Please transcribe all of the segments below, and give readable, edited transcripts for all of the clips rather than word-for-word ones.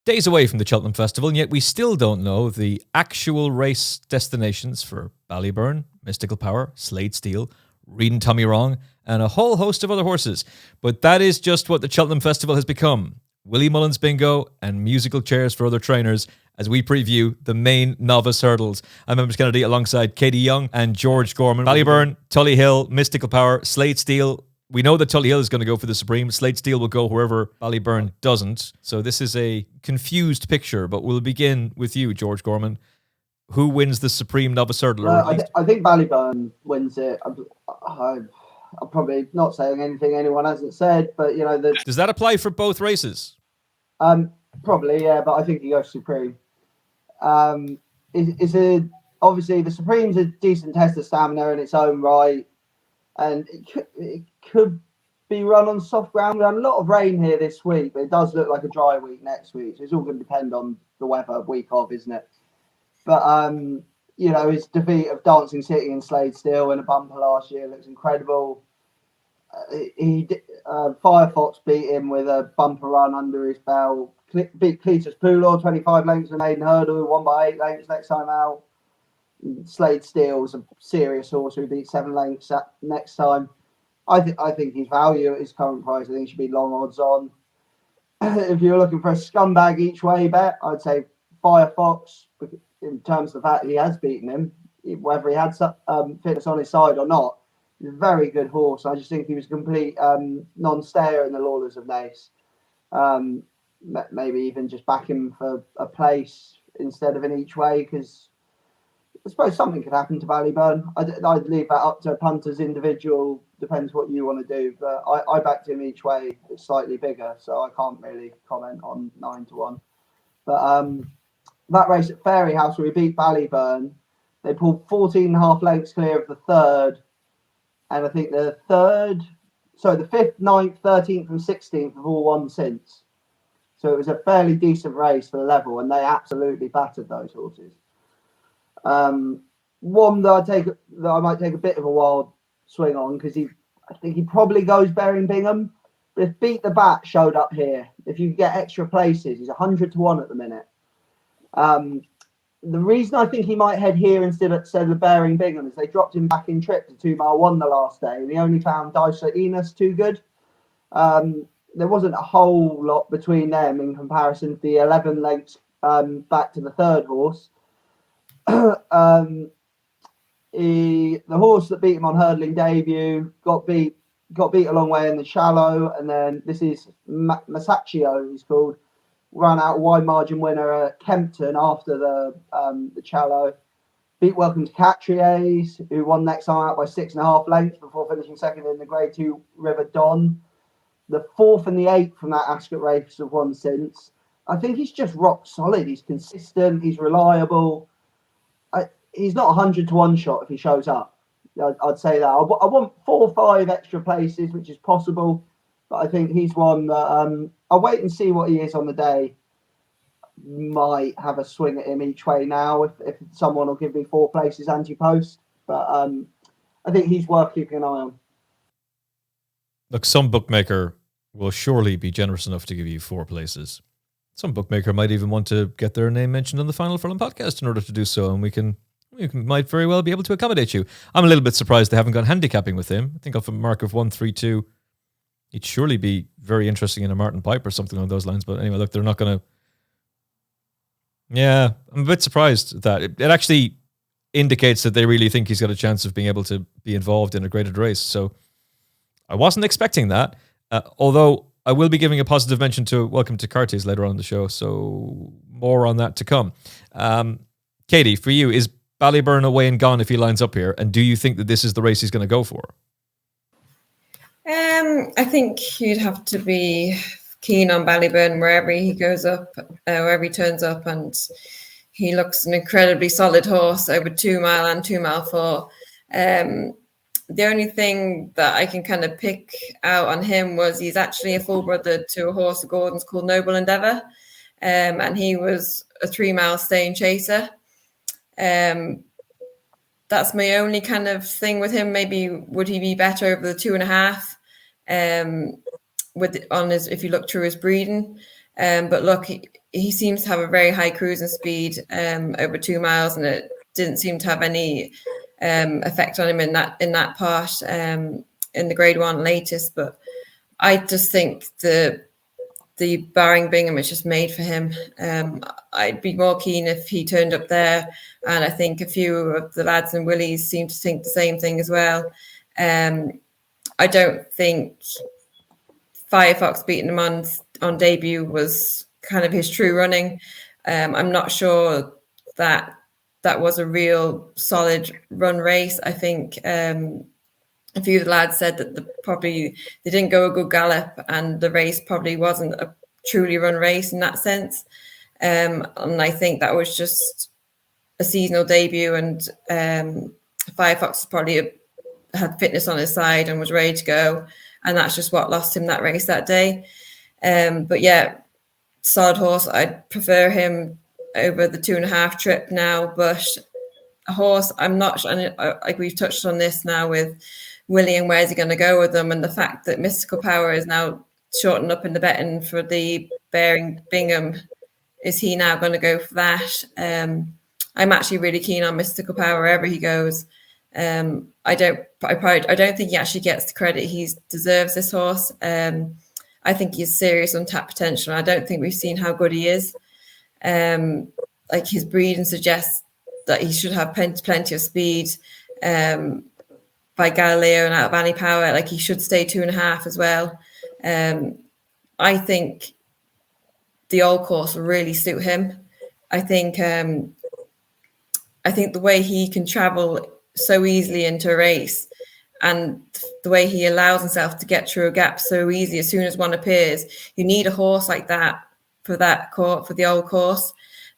days away from the Cheltenham Festival, and yet we still don't know the actual race destinations for Ballyburn, Mystical Power, Slade Steel, Reading Tommy Wrong, and a whole host of other horses. But that is just what the Cheltenham Festival has become. Willie Mullins bingo and musical chairs for other trainers as we preview the main novice hurdles. I'm Emmet Kennedy alongside Katie Young and George Gorman. Ballyburn, Tully Hill, Mystical Power, Slade Steel. We know that Tully Hill is going to go for the Supreme. Slade Steel will go wherever Ballyburn doesn't. So this is a confused picture, but we'll begin with you, George Gorman. Who wins the Supreme Novice Hurdle? I think Ballyburn wins it. I'm probably not saying anything anyone hasn't said, but Does that apply for both races? Probably, yeah. But I think he goes Supreme. Obviously the Supreme's a decent test of stamina in its own right, and it could be run on soft ground. We had a lot of rain here this week, but it does look like a dry week next week. So it's all going to depend on the weather week of, isn't it? But his defeat of Dancing City and Slade Steel in a bumper last year looks incredible. Firefox beat him with a bumper run under his belt. Beat Cletus Poulor 25 lengths in the maiden hurdle, won by 8 lengths next time out. Slade Steel's a serious horse who beat 7 lengths next time. I think his value at his current price, I think he should be long odds on. If you're looking for a scumbag each way bet, I'd say Firefox, in terms of the fact he has beaten him, whether he had fitness on his side or not. He's a very good horse. I just think he was a complete non-stayer in the Lawlers of Naas. Maybe even just back him for a place instead of an each way, because I suppose something could happen to Ballyburn. I'd leave that up to a punter's individual. Depends what you want to do. But I backed him each way. It's slightly bigger, so I can't really comment on 9-1. But that race at Fairy House where he beat Ballyburn, they pulled 14.5 lengths clear of the third. And I think the 5th, 9th, 13th and 16th have all won since. So it was a fairly decent race for the level, and they absolutely battered those horses. One that I might take a bit of a wild swing on, because I think he probably goes bearing Bingham. But if Beat the Bat showed up here, if you get extra places, he's 100-1 at the minute. The reason I think he might head here instead of bearing Bingham is they dropped him back in trip to 2 mile 1 the last day, and he only found Dyser Enos too good. There wasn't a whole lot between them in comparison to the 11 lengths back to the third horse. The horse that beat him on hurdling debut got beat a long way in the shallow, and then this is Masaccio, he's called, ran out a wide margin winner at Kempton after the shallow. Beat Welcome to Catriers, who won next time out by 6.5 lengths before finishing second in the Grade 2 River Don. The 4th and the 8th from that Ascot race have won since. I think he's just rock solid. He's consistent. He's reliable. He's not 100-1 shot if he shows up. I'd say that. I want 4 or 5 extra places, which is possible. But I think he's one that I'll wait and see what he is on the day. Might have a swing at him each way now if someone will give me 4 places Ante-Post. But I think he's worth keeping an eye on. Look, some bookmaker will surely be generous enough to give you 4 places. Some bookmaker might even want to get their name mentioned on the Final Furlong podcast in order to do so, and we might very well be able to accommodate you. I'm a little bit surprised they haven't gone handicapping with him. I think off a mark of 132, he'd surely be very interesting in a Martin Pipe or something along those lines. But anyway, look, they're not going to... Yeah, I'm a bit surprised that it actually indicates that they really think he's got a chance of being able to be involved in a graded race. So I wasn't expecting that, although I will be giving a positive mention to Welcome to Cartes later on in the show, so more on that to come. Katie, for you, is Ballyburn away and gone if he lines up here, and do you think that this is the race he's going to go for? I think you'd have to be keen on Ballyburn wherever he goes up, wherever he turns up, and he looks an incredibly solid horse over 2 mile and 2 mile 4. The only thing that I can kind of pick out on him was he's actually a full brother to a horse of Gordon's called Noble Endeavour, and he was a 3 mile staying chaser. That's my only kind of thing with him. Maybe would he be better over the 2.5? If you look through his breeding, But look, he seems to have a very high cruising speed over 2 miles, and it didn't seem to have any effect on him in that part in the Grade 1 latest. But I just think the barring Bingham is just made for him. I'd be more keen if he turned up there, and I think a few of the lads and Willies seem to think the same thing as well. I don't think Firefox beating him on debut was kind of his true running. I'm not sure that was a real solid run race. I think a few of the lads said that they didn't go a good gallop, and the race probably wasn't a truly run race in that sense. And I think that was just a seasonal debut, and Firefox probably had fitness on his side and was ready to go, and that's just what lost him that race that day. But yeah, solid horse. I'd prefer him over the 2.5 trip now, but a horse, I'm not sure, and like we've touched on this now with Willie and where's he going to go with them, and the fact that Mystical Power is now shortened up in the betting for the bearing Bingham. Is he now going to go for that? I'm actually really keen on Mystical Power wherever he goes. I don't think he actually gets the credit he deserves, this horse. I think he's serious untapped potential. I don't think we've seen how good he is. Like his breeding suggests that he should have plenty of speed. By Galileo and out of Ante-Post, like he should stay 2.5 as well. I think the old course will really suit him. I think the way he can travel so easily into a race, and the way he allows himself to get through a gap so easy as soon as one appears, you need a horse like that for the old course.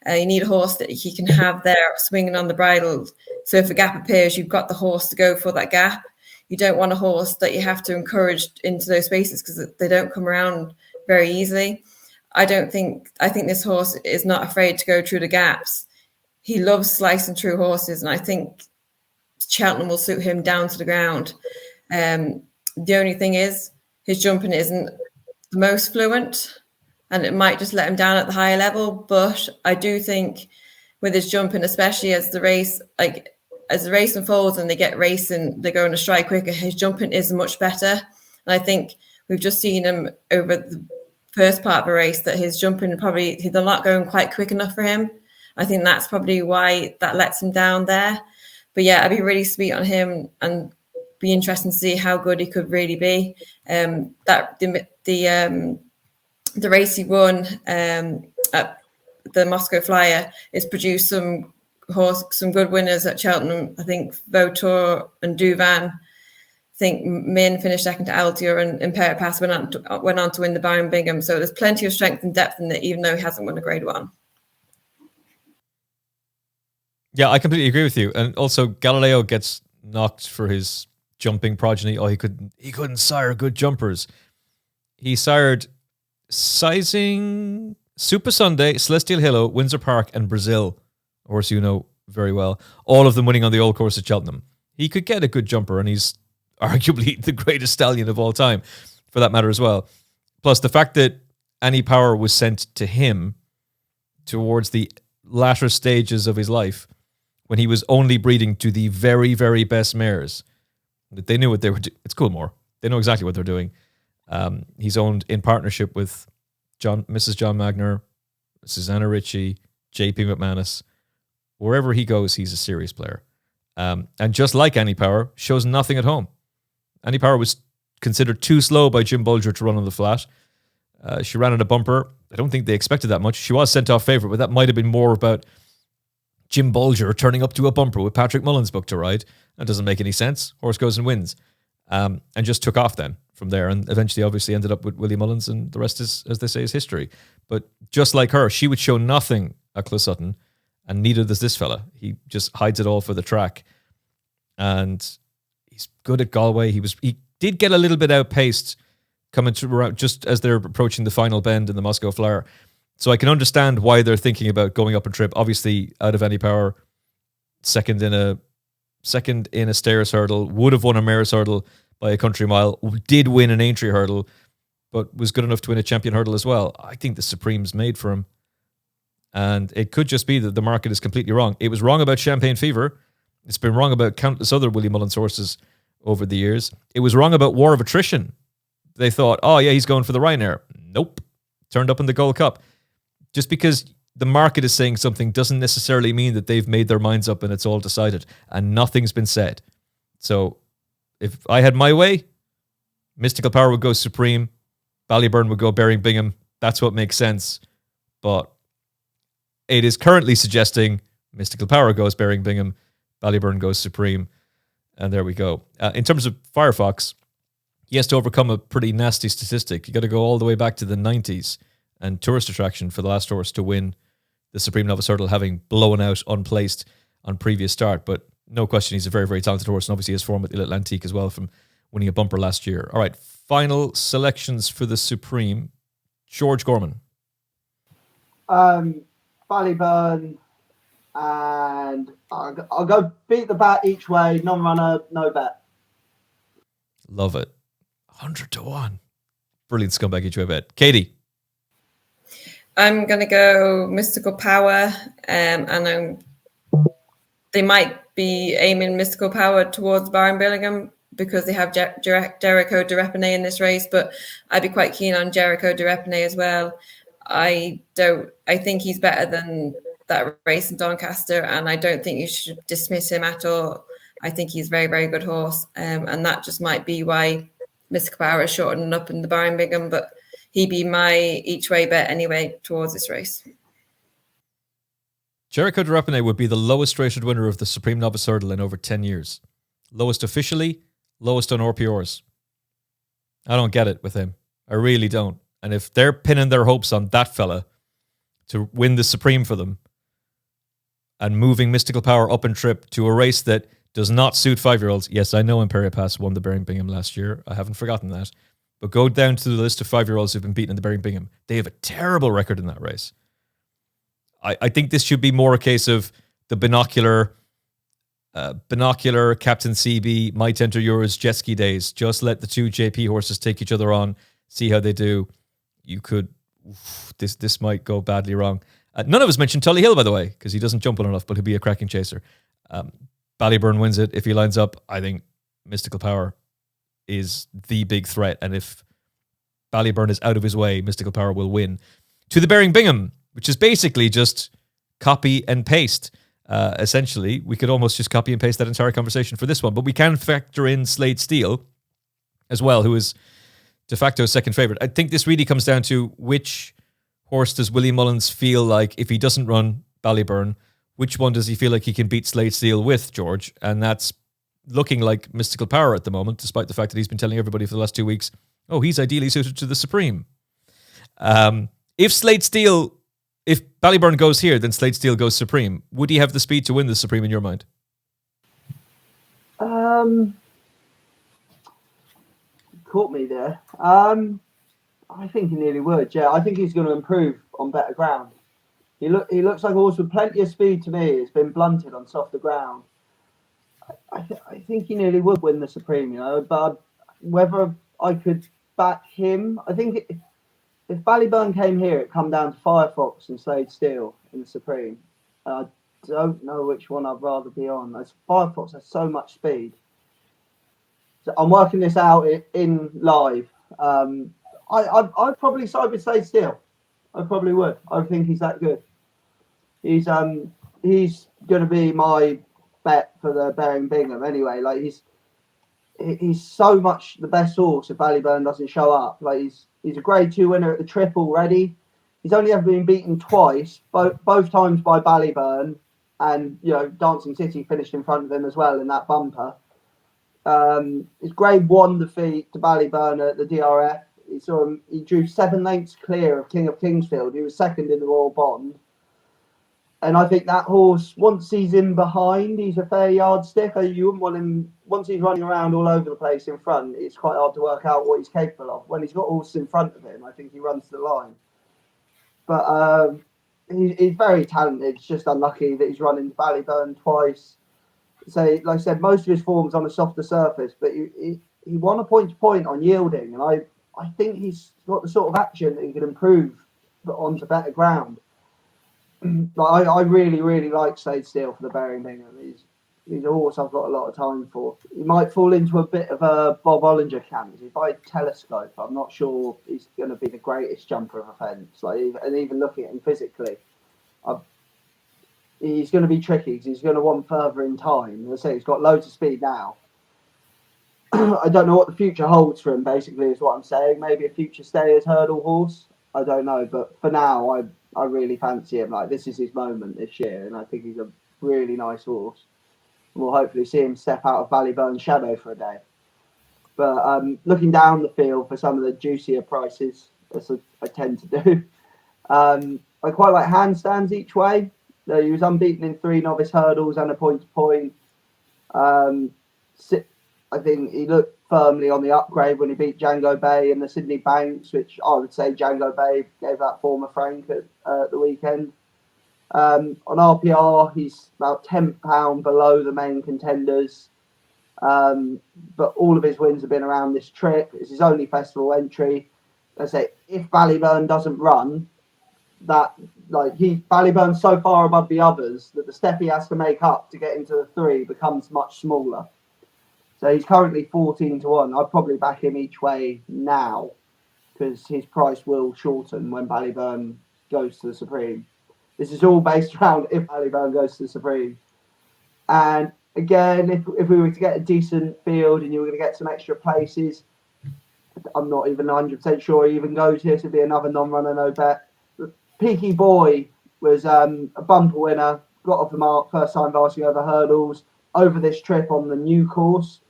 You need a horse that he can have there swinging on the bridle. So if a gap appears, you've got the horse to go for that gap. You don't want a horse that you have to encourage into those spaces because they don't come around very easily. I think this horse is not afraid to go through the gaps. He loves slicing through horses, and I think Cheltenham will suit him down to the ground. The only thing is his jumping isn't the most fluent, and it might just let him down at the higher level. But I do think with his jumping, especially as the race unfolds and they get racing, they go on a stride quicker, his jumping is much better. And I think we've just seen him over the first part of the race that his jumping they're not going quite quick enough for him. I think that's probably why that lets him down there. But yeah, I'd be really sweet on him and be interesting to see how good he could really be. The race he won at the Moscow Flyer has produced some good winners at Cheltenham. I think Vautour and Duvan. I think Min finished second to Altior, and Imperial Pass went on to win the Baron Bingham. So there's plenty of strength and depth in it, even though he hasn't won a Grade 1. Yeah, I completely agree with you. And also Galileo gets knocked for his jumping progeny. Oh, he couldn't sire good jumpers. He sired Sizing, Super Sunday, Celestial Hillo, Windsor Park, and Brazil. A horse you know very well. All of them winning on the old course at Cheltenham. He could get a good jumper, and he's arguably the greatest stallion of all time, for that matter as well. Plus, the fact that Ante-Post was sent to him towards the latter stages of his life, when he was only breeding to the very, very best mares. They knew what they were doing. It's Coolmore. They know exactly what they're doing. He's owned in partnership with Mrs. John Magner, Susanna Ritchie, J.P. McManus. Wherever he goes, he's a serious player. And just like Ante-Post, shows nothing at home. Ante-Post was considered too slow by Jim Bulger to run on the flat. She ran at a bumper. I don't think they expected that much. She was sent off favourite, but that might have been more about Jim Bulger turning up to a bumper with Patrick Mullins booked to ride. That doesn't make any sense. Horse goes and wins. And just took off then from there, and eventually obviously ended up with Willie Mullins, and the rest is, as they say, is history. But just like her, she would show nothing at Closutton, and neither does this fella. He just hides it all for the track. And he's good at Galway. He did get a little bit outpaced coming around just as they're approaching the final bend in the Moscow Flyer. So I can understand why they're thinking about going up a trip. Obviously, out of Ante-Post, second in a stairs hurdle, would have won a mare's hurdle by a country mile, did win an Aintree hurdle, but was good enough to win a champion hurdle as well. I think the Supreme's made for him. And it could just be that the market is completely wrong. It was wrong about Champagne Fever. It's been wrong about countless other Willie Mullins horses over the years. It was wrong about War of Attrition. They thought, oh yeah, he's going for the Ryanair. Nope. Turned up in the Gold Cup. Just because the market is saying something doesn't necessarily mean that they've made their minds up and it's all decided. And nothing's been said. So if I had my way, Mystical Power would go Supreme. Ballyburn would go Bearing Bingham. That's what makes sense. But it is currently suggesting Mystical Power goes Bearing Bingham, Ballyburn goes Supreme, and there we go. In terms of Firefox, he has to overcome a pretty nasty statistic. You got to go all the way back to the 90s and tourist attraction for the last horse to win the Supreme Novice Hurdle, having blown out unplaced on previous start. But no question, he's a very, very talented horse, and obviously his form at the Little Antique as well from winning a bumper last year. All right, final selections for the Supreme. George Gorman. Ballyburn, and I'll go beat the bat each way, non-runner, no bet. Love it. 100-1. Brilliant scumbag each way bet. Katie. I'm going to go Mystical Power, and they might be aiming Mystical Power towards Baron Billingham because they have Jericho de Repine in this race, but I'd be quite keen on Jericho de Repine as well. I think he's better than that race in Doncaster, and I don't think you should dismiss him at all. I think he's a very, very good horse, and that just might be why Mystical Power is shortening up in the Baron Bingham, but he'd be my each way bet anyway towards this race. Jericho de Repine would be the lowest rated winner of the Supreme Novice Hurdle in over 10 years. Lowest officially, lowest on RPRs. I don't get it with him. I really don't. And if they're pinning their hopes on that fella to win the Supreme for them and moving Mystical Power up and trip to a race that does not suit 5-year-olds. Yes, I know Imperia Pass won the Bearing Bingham last year. I haven't forgotten that. But go down to the list of 5-year-olds who've been beaten in the Bearing Bingham. They have a terrible record in that race. I think this should be more a case of the binocular Captain CB, Might Enter Yours, jet ski days. Just let the two JP horses take each other on, see how they do. You could, this might go badly wrong. None of us mentioned Tully Hill, by the way, because he doesn't jump well enough, but he'll be a cracking chaser. Ballyburn wins it. If he lines up, I think Mystical Power is the big threat. And if Ballyburn is out of his way, Mystical Power will win. To the Bearing Bingham, which is basically just copy and paste. Essentially, we could almost just copy and paste that entire conversation for this one, but we can factor in Slade Steele as well, who is de facto second favourite. I think this really comes down to which horse does Willie Mullins feel like, if he doesn't run Ballyburn, which one does he feel like he can beat Slade Steele with, George? And that's looking like Mystical Power at the moment, despite the fact that he's been telling everybody for the last 2 weeks, oh, he's ideally suited to the Supreme. If Ballyburn goes here, then Slade Steele goes Supreme. Would he have the speed to win the Supreme in your mind? Caught me there. I think he nearly would. Yeah, I think he's going to improve on better ground. He looks like a horse with plenty of speed to me. It's been blunted on softer ground. I think he nearly would win the Supreme, but whether I could back him, I think if Ballyburn came here, it'd come down to Firefox and Slade Steele in the Supreme. I don't know which one I'd rather be on. Firefox has so much speed. So I'm working this out in live. I'd probably side with Slade Steele. I probably would. I think he's that good. He's going to be my bet for the Bearing Bingham anyway. Like he's so much the best horse if Ballyburn doesn't show up. Like he's a Grade 2 winner at the Trip already. He's only ever been beaten twice, both times by Ballyburn, and Dancing City finished in front of him as well in that bumper. His Grade 1 defeat to Ballyburn at the DRF. He drew 7 lengths clear of King of Kingsfield. He was second in the Royal Bond. And I think that horse, once he's in behind, he's a fair yardstick. You wouldn't want him, once he's running around all over the place in front, it's quite hard to work out what he's capable of. When he's got horses in front of him, I think he runs the line. But he's very talented. It's just unlucky that he's running Ballyburn twice. So, like I said, most of his form's on a softer surface, but he won a point-to-point on yielding. And I think he's got the sort of action that he can improve onto better ground. I really, really like Slade Steele for the Bearing Bingham. He's a horse I've got a lot of time for. He might fall into a bit of a Bob Ollinger camp. If I telescope, I'm not sure he's going to be the greatest jumper of a fence. And even looking at him physically, he's going to be tricky because he's going to want further in time. As I say, he's got loads of speed now. I don't know what the future holds for him, basically, is what I'm saying. Maybe a future stayer's hurdle horse. I don't know. But for now, I really fancy him. This is his moment this year, and I think he's a really nice horse. We'll hopefully see him step out of Ballyburn's shadow for a day. But looking down the field for some of the juicier prices, as I tend to do, I quite like handstands each way. He was unbeaten in 3 novice hurdles and a point-to-point. I think he looked firmly on the upgrade when he beat Django Bay in the Sydney Banks, which I would say Django Bay gave that form a frank at the weekend. On RPR, he's about £10 below the main contenders. But all of his wins have been around this trip. It's his only festival entry. I say, if Ballyburn doesn't run, Ballyburn's so far above the others that the step he has to make up to get into the 3 becomes much smaller. So he's currently 14-1. I'd probably back him each way now because his price will shorten when Ballyburn goes to the Supreme. This is all based around if Ballyburn goes to the Supreme. And again, if we were to get a decent field and you were going to get some extra places, I'm not even 100% sure he even goes here to be another non-runner, no bet. Peaky Boy was a bumper winner, got off the mark, first time varsity over hurdles, over this trip on the new course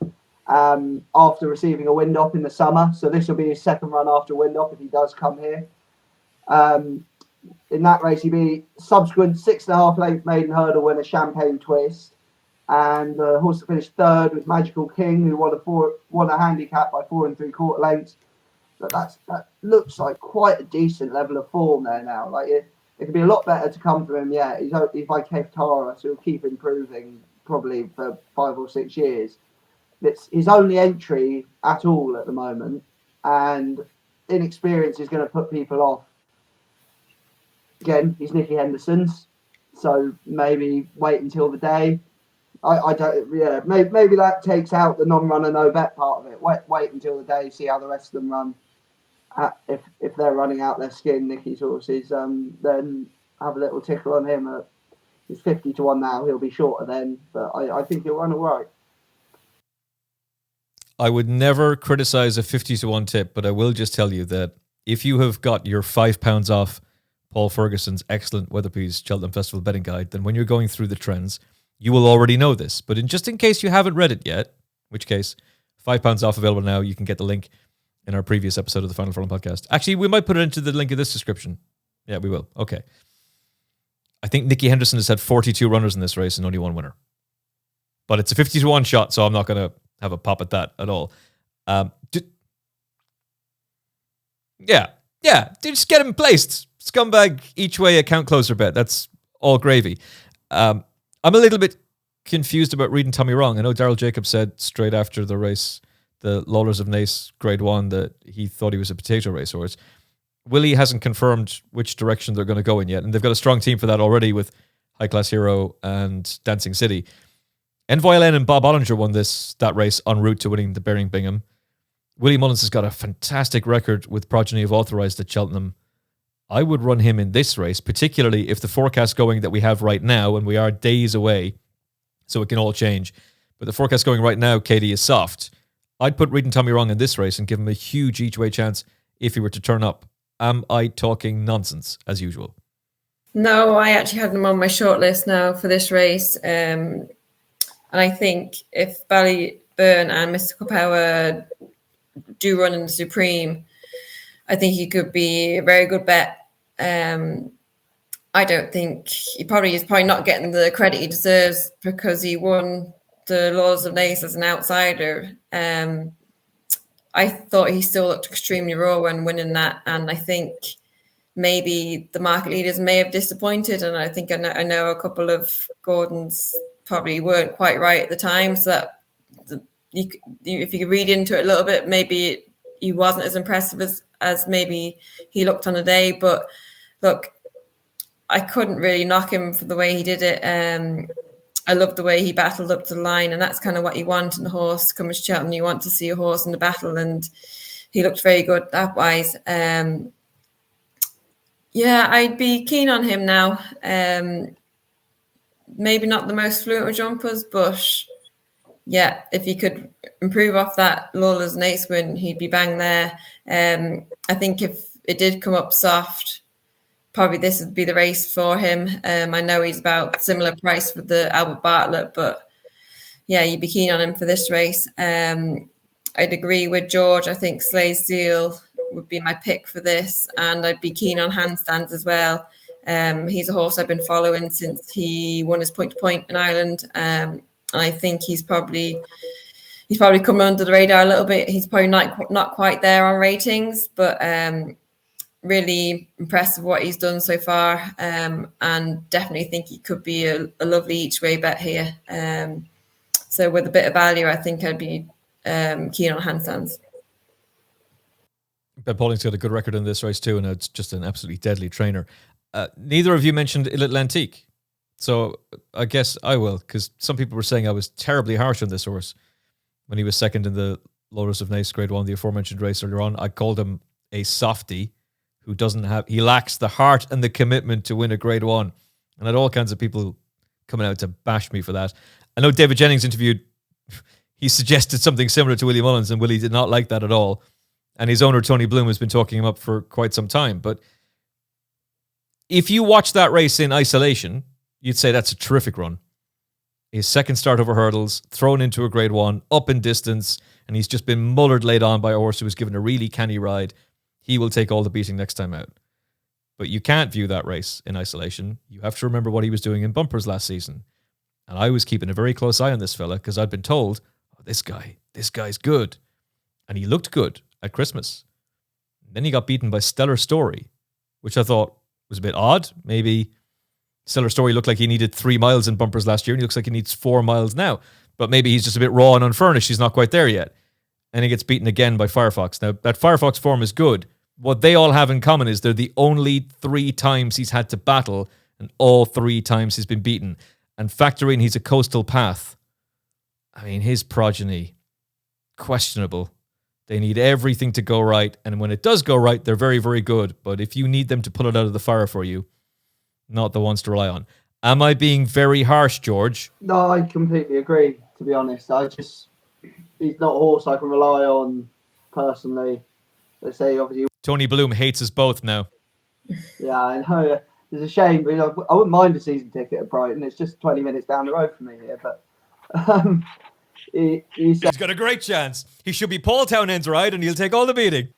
after receiving a wind up in the summer. So this will be his second run after wind up if he does come here. In that race, he beat subsequent 6.5 length maiden hurdle winner Champagne Twist. And the horse that finished third was Magical King, who won a handicap by 4 3/4 lengths. But that looks like quite a decent level of form there now. It could be a lot better to come from him. Yeah, he's by Kev Tara, so he'll keep improving probably for 5 or 6 years. It's his only entry at all at the moment, and inexperience is going to put people off. Again, he's Nicky Henderson's, so maybe wait until the day. I don't. Yeah, maybe that takes out the non-runner, no bet part of it. Wait until the day, see how the rest of them run. If they're running out their skin, Nicky's horses, then have a little tickle on him. He's 50-1 now. He'll be shorter then, but I think he'll run all right. I would never criticize a 50-1 tip, but I will just tell you that if you have got your £5 off Paul Ferguson's excellent Weatherby's Cheltenham Festival betting guide, then when you're going through the trends, you will already know this. But just in case you haven't read it yet, in which case, £5 off available now. You can get the link in our previous episode of the Final Furlong podcast. Actually, we might put it into the link of this description. Yeah, we will. Okay. I think Nicky Henderson has had 42 runners in this race and only 1 winner. But it's a 50-1 shot, so I'm not going to have a pop at that at all. Just get him placed. Scumbag each way account closer bet. That's all gravy. I'm a little bit confused about reading Tommy wrong. I know Daryl Jacobs said straight after the race, the Lawlers of Naas Grade 1, that he thought he was a potato racehorse. Willie hasn't confirmed which direction they're going to go in yet, and they've got a strong team for that already with High Class Hero and Dancing City. Envoy and Bob Ollinger won that race en route to winning the Bearing Bingham. Willie Mullins has got a fantastic record with Progeny of Authorized at Cheltenham. I would run him in this race, particularly if the forecast going that we have right now, and we are days away, so it can all change. But the forecast going right now, Katie, is soft. I'd put Reading Tommy wrong in this race and give him a huge each-way chance if he were to turn up. Am I talking nonsense, as usual? No, I actually had him on my shortlist now for this race. And I think if Ballyburn and Mystical Power do run in the Supreme, I think he could be a very good bet. I don't think he's probably not getting the credit he deserves because he won the Lords of Naas as an outsider. I thought he still looked extremely raw when winning that, and I think maybe the market leaders may have disappointed, and I think I know a couple of Gordons probably weren't quite right at the time, so that if you could read into it a little bit, maybe he wasn't as impressive as maybe he looked on the day. But look, I couldn't really knock him for the way he did it. I love the way he battled up to the line, and that's kind of what you want in a horse coming to Cheltenham. You want to see a horse in the battle, and he looked very good that wise. Yeah, I'd be keen on him now. Maybe not the most fluent with jumpers, but yeah, if he could improve off that Lawlor's and Ace win, he'd be bang there. I think if it did come up soft, probably this would be the race for him. I know he's about similar price with the Albert Bartlett, but yeah, you'd be keen on him for this race. I'd agree with George. I think Slade Steel would be my pick for this, and I'd be keen on Handstands as well. He's a horse I've been following since he won his point-to-point in Ireland, and I think he's probably coming under the radar a little bit. He's probably not quite there on ratings, but really impressed with what he's done so far, and definitely think he could be a lovely each-way bet here. So with a bit of value, I think I'd be keen on Handstands. Ben Pauling's got a good record in this race too, and it's just an absolutely deadly trainer. Neither of you mentioned L'Atlantique, so I guess I will, because some people were saying I was terribly harsh on this horse when he was second in the Lotus of Nace Grade 1, the aforementioned race earlier on. I called him a softie who he lacks the heart and the commitment to win a Grade 1, and I had all kinds of people coming out to bash me for that. I know David Jennings interviewed, he suggested something similar to Willie Mullins, and Willie did not like that at all. And his owner, Tony Bloom, has been talking him up for quite some time. But if you watch that race in isolation, you'd say that's a terrific run. His second start over hurdles, thrown into a Grade 1, up in distance, and he's just been mullered laid on by a horse who was given a really canny ride. He will take all the beating next time out. But you can't view that race in isolation. You have to remember what he was doing in bumpers last season. And I was keeping a very close eye on this fella because I'd been told, oh, this guy's good. And he looked good at Christmas. Then he got beaten by Stellar Story, which I thought was a bit odd. Maybe Stellar Story looked like he needed 3 miles in bumpers last year, and he looks like he needs 4 miles now. But maybe he's just a bit raw and unfurnished. He's not quite there yet. And he gets beaten again by Firefox. Now, that Firefox form is good. What they all have in common is they're the only 3 times he's had to battle, and all 3 times he's been beaten. And factor in he's a coastal path. I mean, his progeny, questionable. They need everything to go right. And when it does go right, they're very, very good. But if you need them to pull it out of the fire for you, not the ones to rely on. Am I being very harsh, George? No, I completely agree, to be honest. He's not a horse I can rely on personally. Let's say, obviously. Tony Bloom hates us both now. Yeah, I know. It's a shame, but I wouldn't mind a season ticket at Brighton. It's just 20 minutes down the road from me here, but he's got a great chance. He should be Paul Townend's ride, and he'll take all the beating.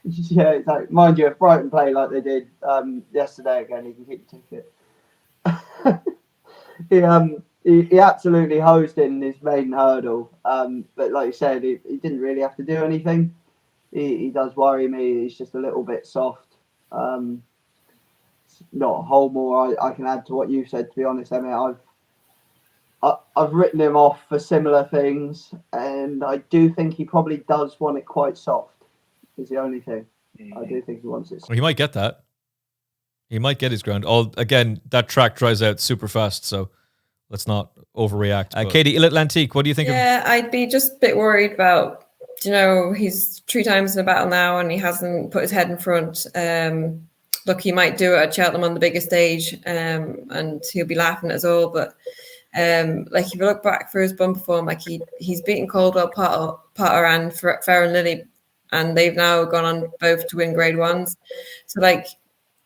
Yeah, exactly. Mind you, if Brighton play like they did yesterday again, he can keep the ticket. He absolutely hosed in his maiden hurdle, but like you said, he didn't really have to do anything. He does worry me. He's just a little bit soft. Not a whole more I can add to what you said, to be honest, Emmet. I've written him off for similar things, and I do think he probably does want it quite soft. Is the only thing. I do think he wants it soft. Well, he might get that. He might get his ground. Again, that track dries out super fast, so let's not overreact. Katie, L'Atlantique, what do you think? Yeah, I'd be just a bit worried about, he's 3 times in a battle now, and he hasn't put his head in front. Look, he might do it at Cheltenham on the biggest stage, and he'll be laughing at us all. But if you look back through his bumper form, he's beaten Caldwell, Potter, and Fair and Lily, and they've now gone on both to win Grade 1s. So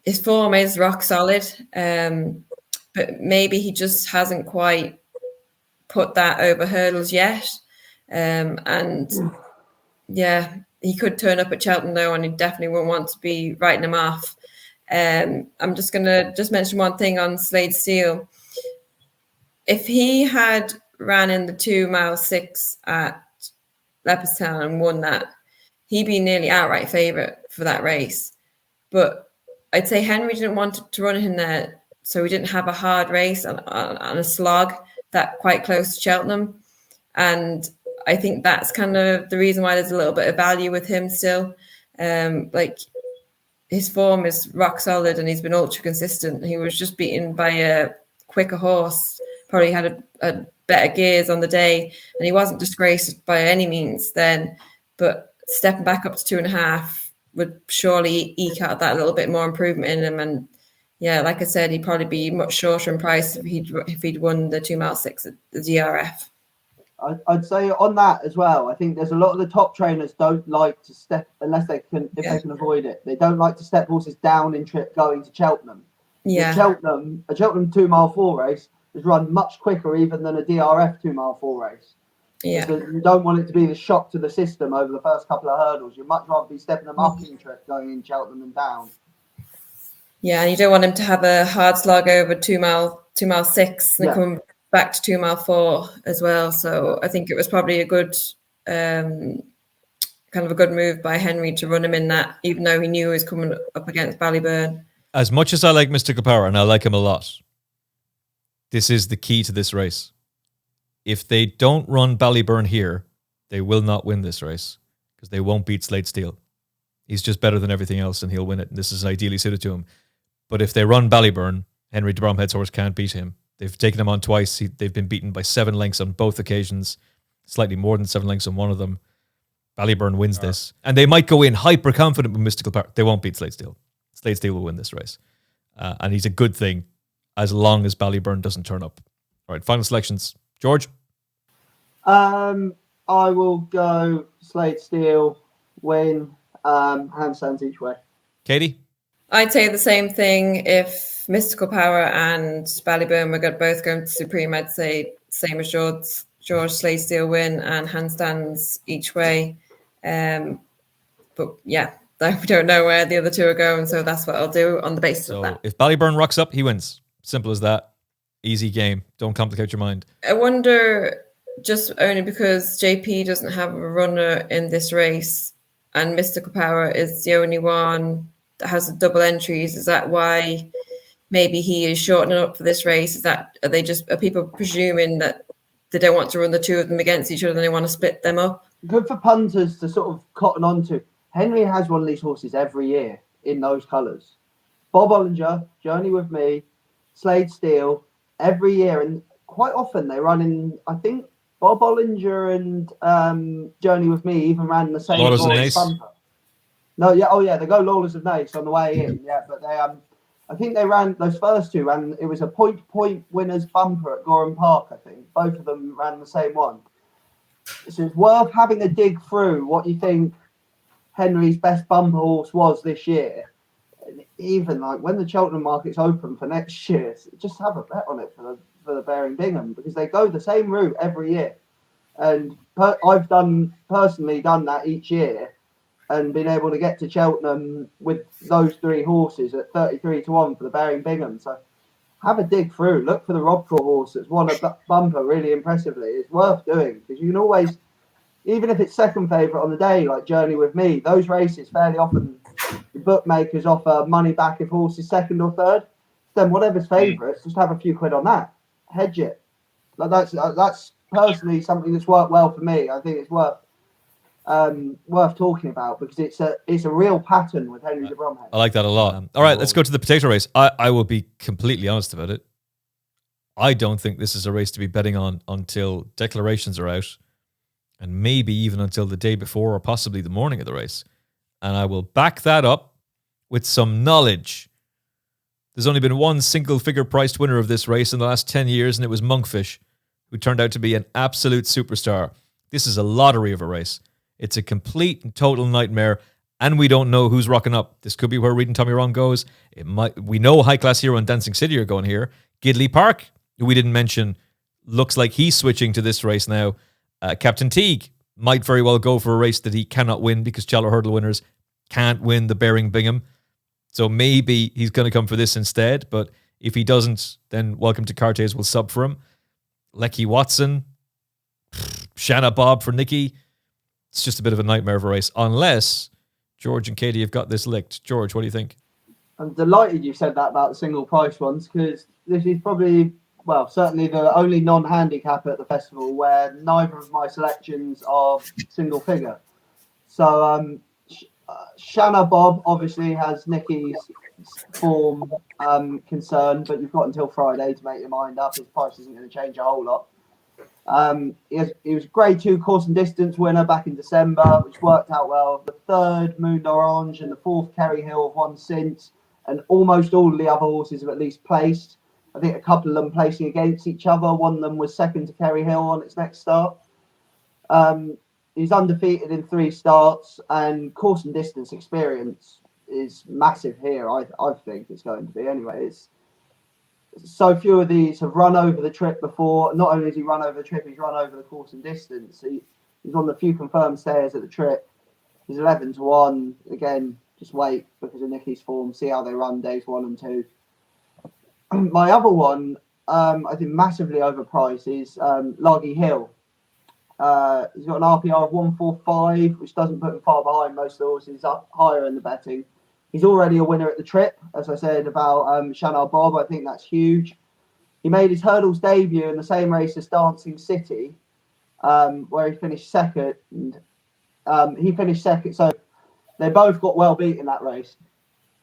his form is rock solid, but maybe he just hasn't quite put that over hurdles yet. And yeah, he could turn up at Cheltenham though, and he definitely won't want to be writing him off. I'm just going to mention one thing on Slade Steel. If he had ran in the 2 mile 6 at Leopardstown and won that, he'd be nearly outright favourite for that race. But I'd say Henry didn't want to run him there, so we didn't have a hard race on a slog that quite close to Cheltenham. And I think that's kind of the reason why there's a little bit of value with him still. Like his form is rock solid and he's been ultra consistent. He was just beaten by a quicker horse, probably had a better gears on the day, and he wasn't disgraced by any means then. But stepping back up to 2.5 would surely eke out that little bit more improvement in him. And yeah, like I said, he'd probably be much shorter in price if he'd won the 2 mile 6 at the DRF. I'd say on that as well. I think there's a lot of the top trainers don't like to step unless they can, if they can avoid it. They don't like to step horses down in trip going to Cheltenham. Yeah, a Cheltenham 2 mile 4 race is run much quicker even than a DRF 2 mile 4 race. Yeah, so you don't want it to be the shock to the system over the first couple of hurdles. You'd much rather be stepping them up in trip going in Cheltenham and down. Yeah, and you don't want him to have a hard slog over 2 mile 6 and come back to 2 mile 4 as well. So I think it was probably a good kind of a good move by Henry to run him in that, even though he knew he was coming up against Ballyburn. As much as I like Mystical Power, and I like him a lot, this is the key to this race. If they don't run Ballyburn here, they will not win this race because they won't beat Slade Steele. He's just better than everything else and he'll win it. And this is ideally suited to him. But if they run Ballyburn, Henry de Bromhead's horse can't beat him. They've taken him on twice. They've been beaten by 7 lengths on both occasions, slightly more than 7 lengths on one of them. Ballyburn wins this. And they might go in hyper confident with Mystical Power. They won't beat Slade Steele. Slade Steele will win this race. And he's a good thing as long as Ballyburn doesn't turn up. All right, final selections. George? I will go Slade Steele, win, handstands each way. Katie? I'd say the same thing. If Mystical Power and Ballyburn were both going to Supreme, I'd say same as George, Slade Steele win and handstands each way. But yeah, we don't know where the other two are going, so that's what I'll do on the basis of that. If Ballyburn rocks up, he wins. Simple as that. Easy game. Don't complicate your mind. I wonder, just only because JP doesn't have a runner in this race and Mystical Power is the only one that has double entries, is that why maybe he is shortening up for this race? Are people presuming that they don't want to run the two of them against each other and they want to split them up? Good for punters to sort of cotton on to. Henry has one of these horses every year in those colours. Bob Ollinger, Journey With Me, Slade Steele, every year. And quite often they run in, I think, Bob Ollinger and Journey With Me even ran the same Lawless of Nace. bumper. No, yeah, they go Lawless of Nace on the way in, yeah, but they I think they ran those first two, and it was a point winners bumper at Gorman Park, I think. Both of them ran the same one. So it's worth having a dig through what you think Henry's best bumper horse was this year. And even like when the Cheltenham market's open for next year, just have a bet on it for the Bearing Bingham, because they go the same route every year. And I've personally done that each year and been able to get to Cheltenham with those 3 horses at 33-1 for the Bearing Bingham. So have a dig through. Look for the Robcourt horse that's won a bumper really impressively. It's worth doing because you can always, even if it's second favourite on the day, like Journey With Me, those races fairly often the bookmakers offer money back if horse is second or third. Then whatever's favourites, just have a few quid on that. Hedge it. That's personally something that's worked well for me. I think it's worth talking about because it's a real pattern with Henry de Bromhead. I like that a lot. All right, let's go to the potato race. I will be completely honest about it. I don't think this is a race to be betting on until declarations are out and maybe even until the day before or possibly the morning of the race. And I will back that up with some knowledge. There's only been one single figure priced winner of this race in the last 10 years, and it was Monkfish, who turned out to be an absolute superstar. This is a lottery of a race. It's a complete and total nightmare, and we don't know who's rocking up. This could be where Reed and Tommy Wrong goes. We know High Class Hero and Dancing City are going here. Gidley Park, who we didn't mention, looks like he's switching to this race now. Captain Teague might very well go for a race that he cannot win because Challow Hurdle winners can't win the Bearing Bingham. So maybe he's going to come for this instead, but if he doesn't, then Welcome to Cartes will sub for him. Lecky Watson, Shanna Bob for Nicky. It's just a bit of a nightmare of a race, unless George and Katie have got this licked. George, what do you think? I'm delighted you said that about the single price ones because this is probably certainly the only non-handicap at the festival where neither of my selections are single figure. So Shanna Bob obviously has Nicky's form concern, but you've got until Friday to make your mind up. His price isn't going to change a whole lot. He was Grade 2 course and distance winner back in December, which worked out well. The third Moon Orange and the fourth Kerry Hill have won since, and almost all of the other horses have at least placed. I think a couple of them placing against each other. One of them was second to Kerry Hill on its next start. He's undefeated in 3 starts, and course and distance experience is massive here. I think it's going to be anyway. It's so few of these have run over the trip before. Not only has he run over the trip, he's run over the course and distance. He's on the few confirmed stayers at the trip. He's 11-1. Again, just wait because of Nicky's form. See how they run days 1 and 2. My other one, I think massively overpriced, is Largy Hill. He's got an RPR of 145, which doesn't put him far behind most of the horses up higher in the betting. He's already a winner at the trip, as I said about Shanna Bob. I think that's huge. He made his hurdles debut in the same race as Dancing City, where he finished second. He finished second, so they both got well beat in that race.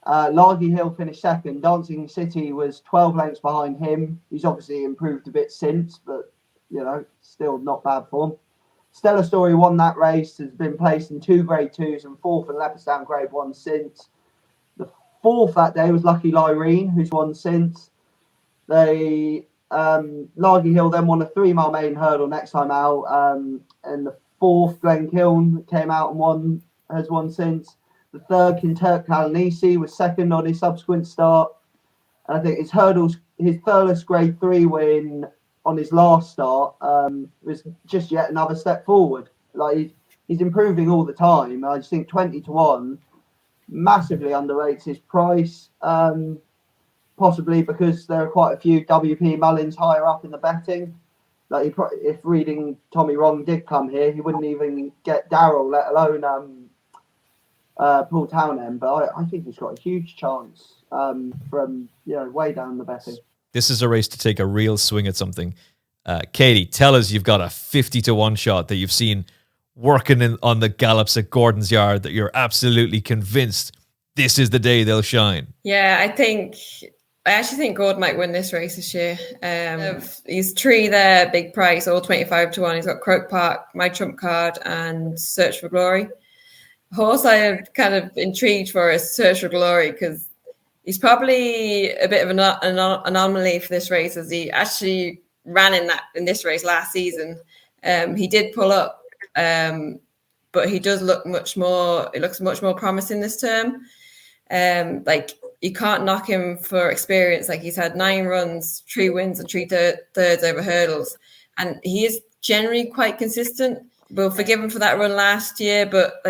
Largy Hill finished second. Dancing City was 12 lengths behind him. He's obviously improved a bit since, but still not bad form. Stella Story won that race, has been placed in 2 Grade 2s and 4th in Leopardstown Grade 1 since. The 4th that day was Lucky Lyrene, who's won since. Largy Hill then won a 3-mile maiden hurdle next time out, and the 4th Glen Kiln came out and has won since. The 3rd Kinturk Kalanisi was second on his subsequent start. And I think his Thurles Grade 3 win on his last start was just yet another step forward. Like he's improving all the time. I just think 20-1 massively underrates his price, possibly because there are quite a few WP Mullins higher up in the betting. Like if reading Tommy wrong did come here, he wouldn't even get Darrell, let alone Paul Townend. But I think he's got a huge chance from way down the betting. This is a race to take a real swing at something. Katie, tell us you've got a 50-1 shot that you've seen working on the gallops at Gordon's Yard that you're absolutely convinced this is the day they'll shine. Yeah, I actually think Gordon might win this race this year. He's 3 there, big price, all 25-1. He's got Croke Park, My Trump Card, and Search for Glory. Horse I'm kind of intrigued for is Search for Glory because he's probably a bit of an anomaly for this race, as he actually ran in this race last season. He did pull up, but he does look much more promising this term. You can't knock him for experience. Like he's had 9 runs, 3 wins, and 3 thirds over hurdles, and he is generally quite consistent. We'll forgive him for that run last year, but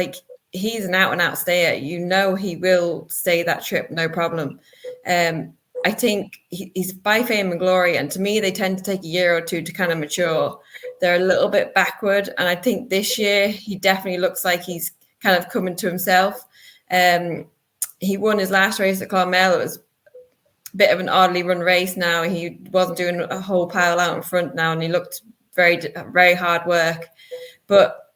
he's an out-and-out stayer. He will stay that trip, no problem. I think he's by fame and glory, and to me, they tend to take a year or 2 to kind of mature. They're a little bit backward, and I think this year he definitely looks like he's kind of coming to himself. He won his last race at Clonmel. It was a bit of an oddly run race now. He wasn't doing a whole pile out in front now, and he looked very, very hard work. But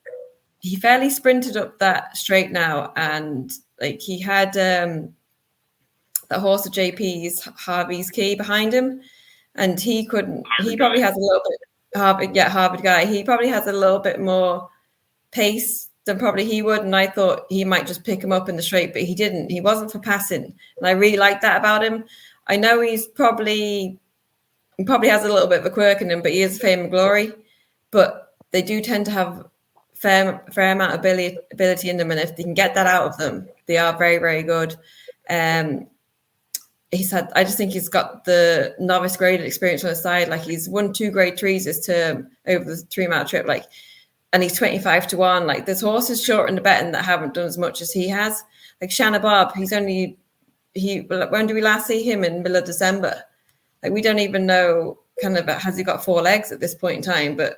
he fairly sprinted up that straight now, and he had that horse of JP's Harvey's Key behind him, and he couldn't. He probably has a little bit Harvard guy. He probably has a little bit more pace than probably he would, and I thought he might just pick him up in the straight, but he didn't. He wasn't for passing, and I really like that about him. I know he probably has a little bit of a quirk in him, but he is fame and glory. But they do tend to have fair amount of ability in them, and if they can get that out of them, they are very, very good. I just think he's got the novice graded experience on his side. He's won 2 Grade 3s this term over the 3-mile trip. And he's 25-1. There's horses short in the betting that haven't done as much as he has. Shanna Bob, when do we last see him? In middle of December. We don't even know has he got 4 legs at this point in time. But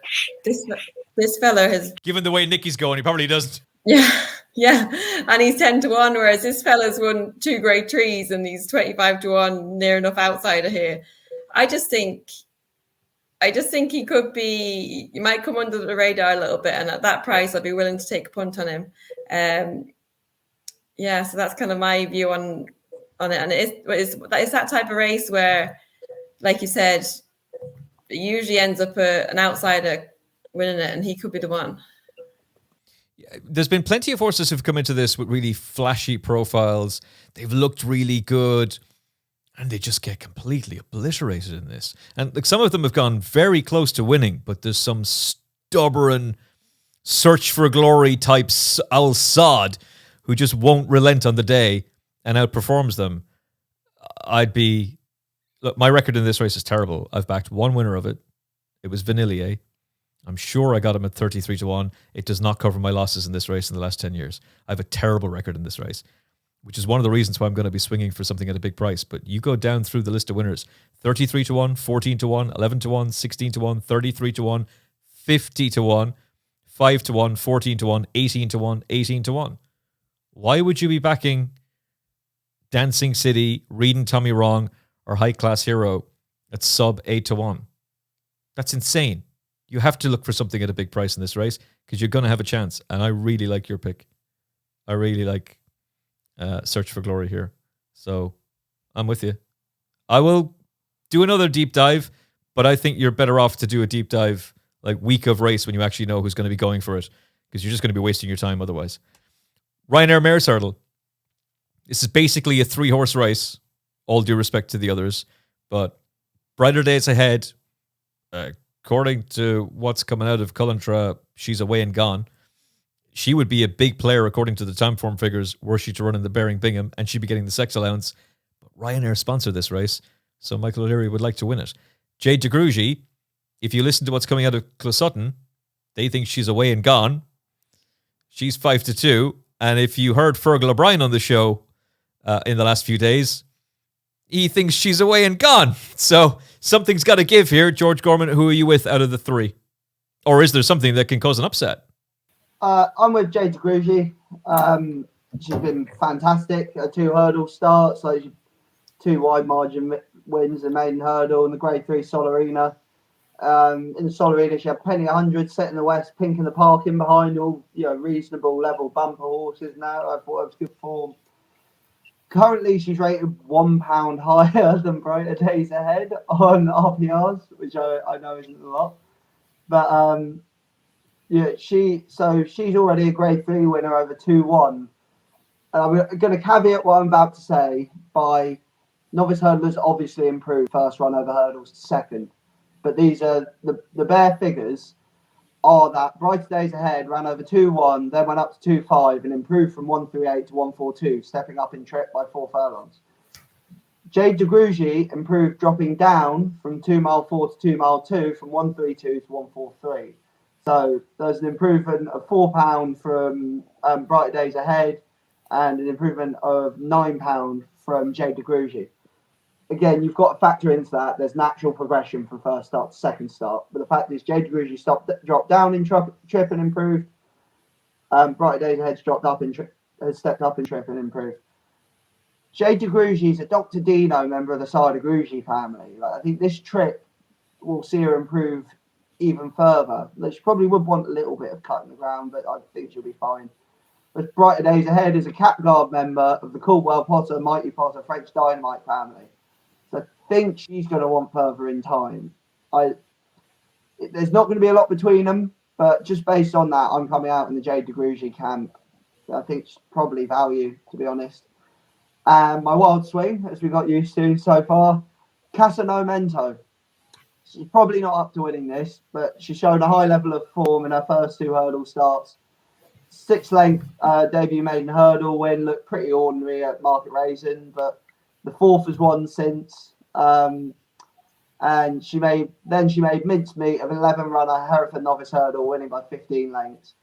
this fella has, given the way Nicky's going, he probably doesn't. Yeah. And he's 10-1, whereas this fella's won 2 Grade 3s and he's 25-1, near enough outsider here. I just think I just think he might come under the radar a little bit, and at that price, I'd be willing to take a punt on him. So that's kind of my view on it, and it's that type of race where, like you said, it usually ends up an outsider winning it, and he could be the one. There's been plenty of horses who've come into this with really flashy profiles. They've looked really good, and they just get completely obliterated in this. And like, some of them have gone very close to winning, but there's some stubborn search for glory type Al-Sad who just won't relent on the day and outperforms them. Look, my record in this race is terrible. I've backed one winner of it. It was Vanillier. I'm sure I got him at 33-1. It does not cover my losses in this race in the last 10 years. I have a terrible record in this race, which is one of the reasons why I'm going to be swinging for something at a big price. But you go down through the list of winners: 33-1, 14-1, 11-1, 16-1, 33-1, 50-1, 5-1, 14-1, 18-1, 18-1. Why would you be backing Dancing City, Reading Tommy Wrong, or High Class Hero at sub 8-1? That's insane. You have to look for something at a big price in this race because you're going to have a chance. And I really like your pick. I really like Search for Glory here. So I'm with you. I will do another deep dive, but I think you're better off to do a deep dive like week of race when you actually know who's going to be going for it, because you're just going to be wasting your time otherwise. Ryanair Mare's Hurdle. This is basically a 3-horse race, all due respect to the others, but brighter days ahead. According to what's coming out of Cullentra, she's away and gone. She would be a big player according to the time form figures were she to run in the Bearing Bingham, and she'd be getting the sex allowance. But Ryanair sponsored this race, so Michael O'Leary would like to win it. Jade de Grugy, if you listen to what's coming out of Closutton, they think she's away and gone. She's 5-2. And if you heard Fergal O'Brien on the show in the last few days, he thinks she's away and gone. So something's got to give here. George Gorman, who are you with out of the 3? Or is there something that can cause an upset? I'm with Jade de Grugy. She's been fantastic. 2 hurdle starts, so 2 wide margin wins, the maiden hurdle and the Grade 3 Solarina. In the Solarina, she had Penny 100, Set in the West, Pink in the Parking behind, all reasonable level bumper horses now. I thought it was good form. Currently, she's rated £1 higher than Brighter Days Ahead on RPRs, which I know isn't a lot. But she's already a Grade 3 winner over 2-1. I'm going to caveat what I'm about to say by Novice hurdlers obviously improved first run over hurdles to second. But these are the bare figures are that Brighter Days Ahead ran over 2-1, then went up to 2-5 and improved from 138 to 142, stepping up in trip by 4 furlongs. Jade de Grugy improved, dropping down from 2 mile 4 to 2 mile 2, from 132 to 143. So there's an improvement of £4 from Brighter Days Ahead and an improvement of £9 from Jade de Grugy. Again, you've got to factor into that. There's natural progression from first start to second start. But the fact is, Jade de Grugy dropped down in trip and improved. Brighter Days Ahead has stepped up in trip and improved. Jade de Grugy is a Dr. Dino member of the Sada Grugy family. I think this trip will see her improve even further. She probably would want a little bit of cut in the ground, but I think she'll be fine. But Brighter Days Ahead is a Capguard member of the Caldwell Potter, Mighty Potter, French Dynamite family. So I think she's going to want further in time. There's not going to be a lot between them, but just based on that, I'm coming out in the Jade de Grugy camp. I think it's probably value, to be honest. And my wild swing, as we got used to so far, Casa Nomento. She's probably not up to winning this, but she showed a high level of form in her first 2 hurdle starts. 6-length debut maiden hurdle win looked pretty ordinary at Market Raisin, but the 4th has won since. And she made mincemeat of 11-runner Hereford Novice Hurdle, winning by 15 lengths.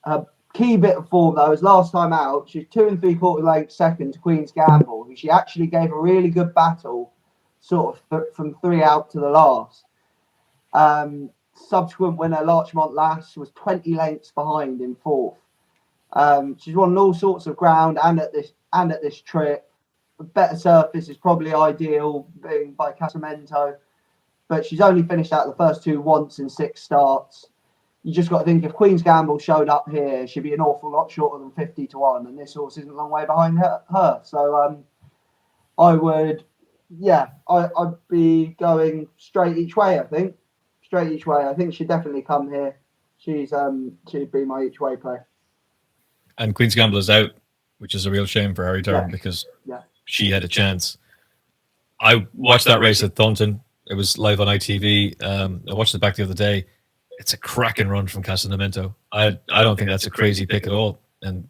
Her key bit of form, though, is last time out, she's 2 3/4 lengths second to Queen's Gamble, who she actually gave a really good battle, sort of from 3 out to the last. Subsequent winner Larchmont Lass was 20 lengths behind in 4th. She's won all sorts of ground and at this trip. A better surface is probably ideal, being by Casamento. but she's only finished out the first 2 once in 6 starts. You just got to think if Queen's Gamble showed up here, she'd be an awful lot shorter than 50-1, and this horse isn't a long way behind her. So I would, I'd be going straight each way. I think straight each way. I think she'd definitely come here. She'd be my each way play. And Queen's Gamble is out, which is a real shame for Harry Durham because she had a chance. I watched that race at Thornton. It was live on ITV. I watched it back the other day. It's a cracking run from Castellamento. I don't think that's a crazy pick at all. And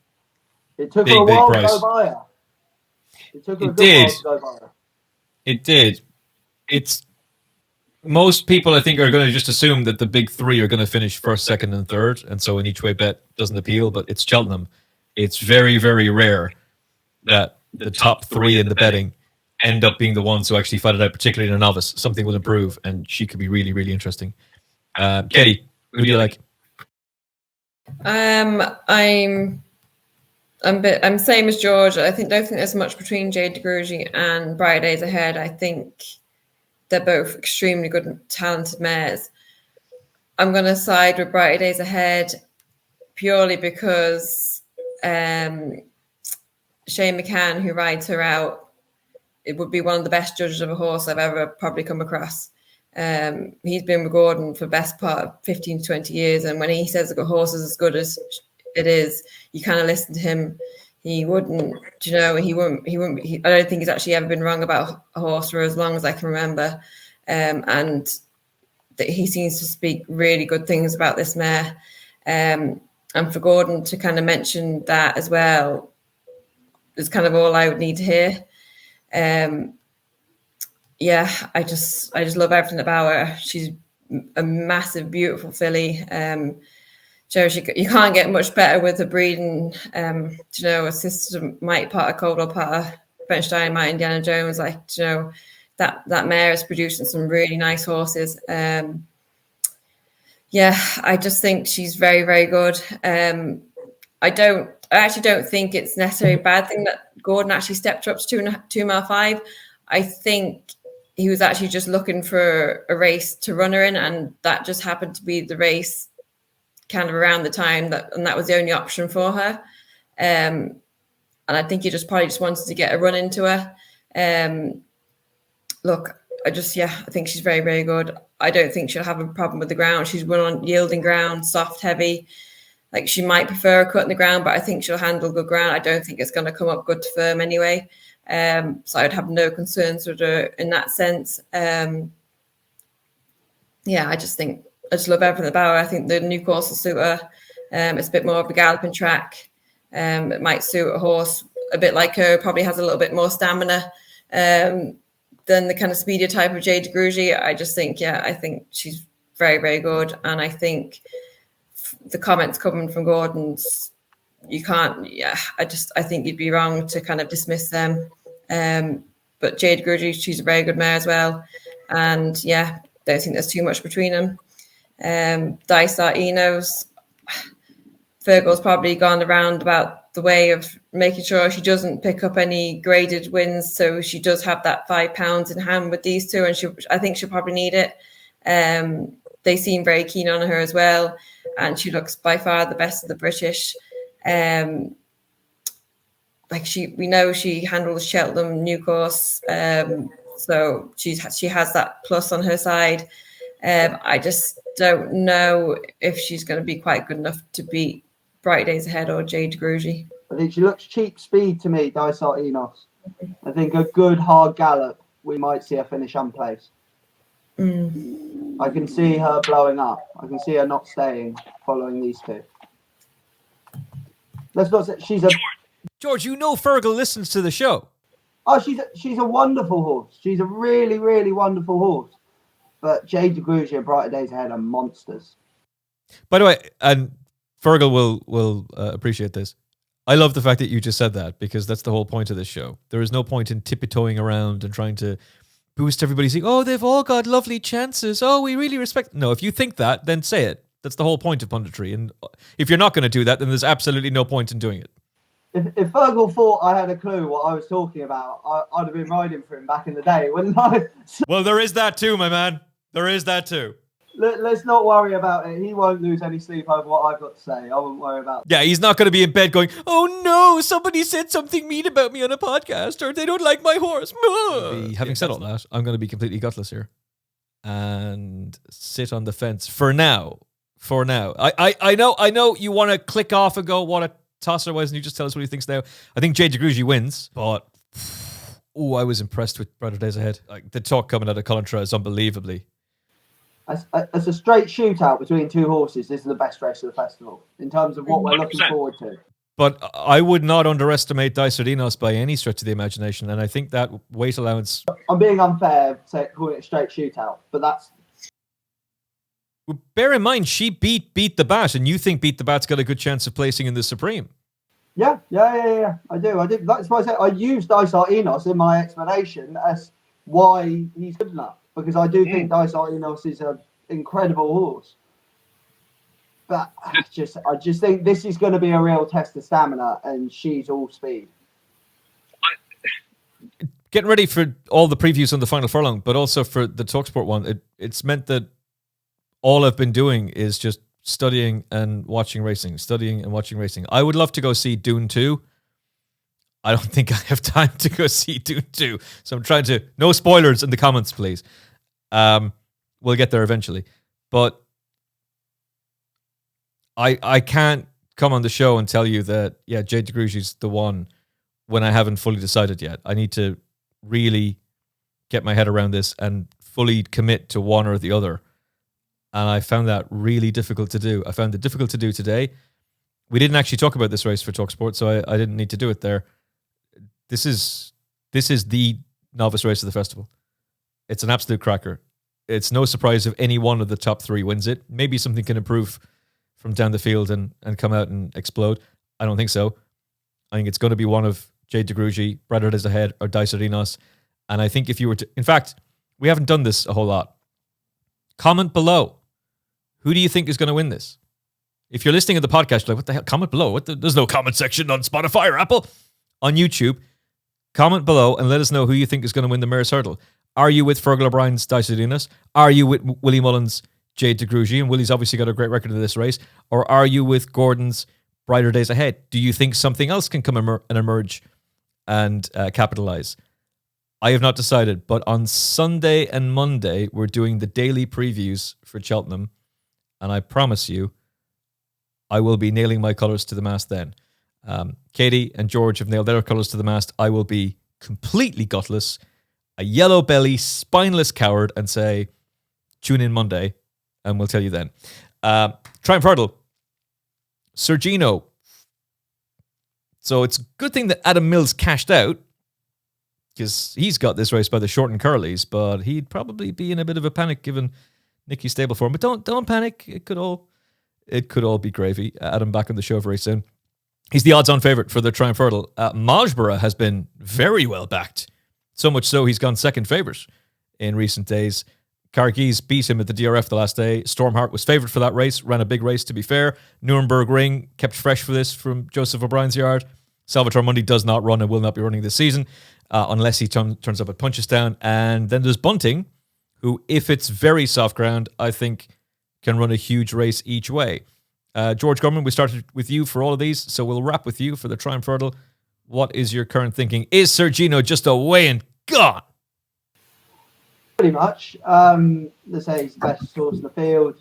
it took her a while to go by her. It took her a good while to go by her. It did. It's most people, I think, are going to just assume that the big 3 are going to finish first, second, and third, and so an each way bet doesn't appeal. But it's Cheltenham. It's very, very rare that the top 3 in the betting end up being the ones who actually fight it out, particularly in a novice. Something will improve, and she could be really, really interesting. Katie, who do you like? I'm same as George. Don't think there's much between Jade DeGrugy and Bright Days Ahead. I think they're both extremely good and talented mares. I'm going to side with Bright Days Ahead purely because Shane McCann, who rides her out, it would be one of the best judges of a horse I've ever probably come across. He's been with Gordon for the best part of 15 to 20 years, and when he says a horse is as good as it is, you kind of listen to him. He wouldn't, I don't think he's actually ever been wrong about a horse for as long as I can remember. And that he seems to speak really good things about this mare. And for Gordon to kind of mention that as well is kind of all I would need to hear. I just love everything about her. She's a massive, beautiful filly. You can't get much better with the breeding. A sister Mighty Potter, Coldwell Potter, French Dynamite, Indiana Jones. That mare is producing some really nice horses. I just think she's very, very good. I actually don't think it's necessarily a bad thing that Gordon actually stepped up to 2 mile 5. I think he was actually just looking for a race to run her in, and that just happened to be the race kind of around the time that was the only option for her. And I think he probably wanted to get a run into her. I think she's very, very good. I don't think she'll have a problem with the ground. She's run on yielding ground, soft, heavy. She might prefer a cut in the ground, but I think she'll handle good ground. I don't think it's going to come up good to firm anyway. So I'd have no concerns with her in that sense. I just love everything about her. I think the new course will suit her. It's a bit more of a galloping track. It might suit a horse a bit like her, probably has a little bit more stamina than the kind of speedier type of Jade DeGrugy. I think she's very, very good. And I think the comments coming from Gordon's, I think you'd be wrong to kind of dismiss them. But Jade DeGrugy, she's a very good mare as well. And don't think there's too much between them. Dysart Enos, Fergal's probably gone around about the way of making sure she doesn't pick up any graded wins, so she does have that £5 in hand with these two, and I think she'll probably need it. They seem very keen on her as well, and she looks by far the best of the British. We know she handles Cheltenham new course, so she has that plus on her side. I just don't know if she's going to be quite good enough to beat Bright Days Ahead or Jade DeGrugy. I think she looks cheap speed to me, Dysart Enos. I think a good hard gallop, we might see her finish unplaced. I can see her blowing up. I can see her not staying following these two. Let's not say George, Fergal listens to the show. Oh, she's a wonderful horse. She's a really, really wonderful horse. But Jade DeGrugy and Brighter Days Ahead are monsters. By the way, and Fergal will appreciate this. I love the fact that you just said that, because that's the whole point of this show. There is no point in tippy-toeing around and trying to boost everybody saying, oh, they've all got lovely chances. Oh, we really respect... No, if you think that, then say it. That's the whole point of punditry. And if you're not going to do that, then there's absolutely no point in doing it. If Fergal thought I had a clue what I was talking about, I'd have been riding for him back in the day, wouldn't I? Well, there is that too, my man. There is that too. Let's not worry about it. He won't lose any sleep over what I've got to say. I won't worry about it. Yeah, he's not going to be in bed going, "Oh no, somebody said something mean about me on a podcast, or they don't like my horse." Having said all that, I'm going to be completely gutless here and sit on the fence for now. I know you want to click off and go, "What a tosser was," and you just tell us what he thinks now. I think Jay DeGrugy wins, but I was impressed with Brighter Days Ahead. Like, the talk coming out of Cullentra is unbelievably. As a straight shootout between two horses, this is the best race of the festival in terms of what we're looking forward to. But I would not underestimate Dicerdinos by any stretch of the imagination, and I think that weight allowance... I'm being unfair calling it a straight shootout, but that's... Well, bear in mind, she beat the Bat, and you think Beat the Bat's got a good chance of placing in the Supreme. Yeah. I do. That's why I said I used Dicerdinos in my explanation as why he's good enough. Because I do think Dicerdinos is an incredible horse. But I just think this is going to be a real test of stamina, and she's all speed. Getting ready for all the previews on the final furlong, but also for the TalkSport one, it's meant that all I've been doing is just studying and watching racing. I would love to go see Dune 2. I don't think I have time to go see Dune 2. So I'm trying to... No spoilers in the comments, please. We'll get there eventually. But I can't come on the show and tell you that, yeah, Jay DeGrugy's the one when I haven't fully decided yet. I need to really get my head around this and fully commit to one or the other. And I found that really difficult to do. I found it difficult to do today. We didn't actually talk about this race for TalkSport, so I didn't need to do it there. This is the novice race of the festival. It's an absolute cracker. It's no surprise if any one of the top three wins it. Maybe something can improve from down the field and come out and explode. I don't think so. I think it's going to be one of Jay DeGrugy, Brighter Days Ahead, or Dicerdinos. And I think if you were to... In fact, we haven't done this a whole lot. Comment below. Who do you think is going to win this? If you're listening to the podcast, you're like, what the hell? Comment below. There's no comment section on Spotify or Apple. On YouTube, comment below and let us know who you think is going to win the Mayor's Hurdle. Are you with Fergal O'Brien's Dicerdinos? Are you with Willie Mullins' Jay DeGrugy? And Willie's obviously got a great record in this race. Or are you with Gordon's Brighter Days Ahead? Do you think something else can come and emerge and capitalize? I have not decided, but on Sunday and Monday, we're doing the daily previews for Cheltenham. And I promise you, I will be nailing my colours to the mast then. Katie and George have nailed their colours to the mast. I will be completely gutless, a yellow belly, spineless coward, and say, tune in Monday, and we'll tell you then. Triumph Hurdle. Sergino. So it's a good thing that Adam Mills cashed out, because he's got this race by the short and curlies, but he'd probably be in a bit of a panic given Nicky's stable form. But don't panic. It could all be gravy. Adam back on the show very soon. He's the odds-on favourite for the Triumph Hurdle. Majborough has been very well backed. So much so he's gone second favourite in recent days. Cargies beat him at the DRF the last day. Stormheart was favourite for that race, ran a big race to be fair. Nuremberg Ring kept fresh for this from Joseph O'Brien's yard. Salvatore Mundi does not run and will not be running this season unless he turns up at Punchestown. And then there's Bunting, who, if it's very soft ground, I think can run a huge race each way. George Gorman, we started with you for all of these, so we'll wrap with you for the Triumph Hurdle. What is your current thinking? Is Sergino just away and gone? Pretty much. Let's say he's the best horse in the field.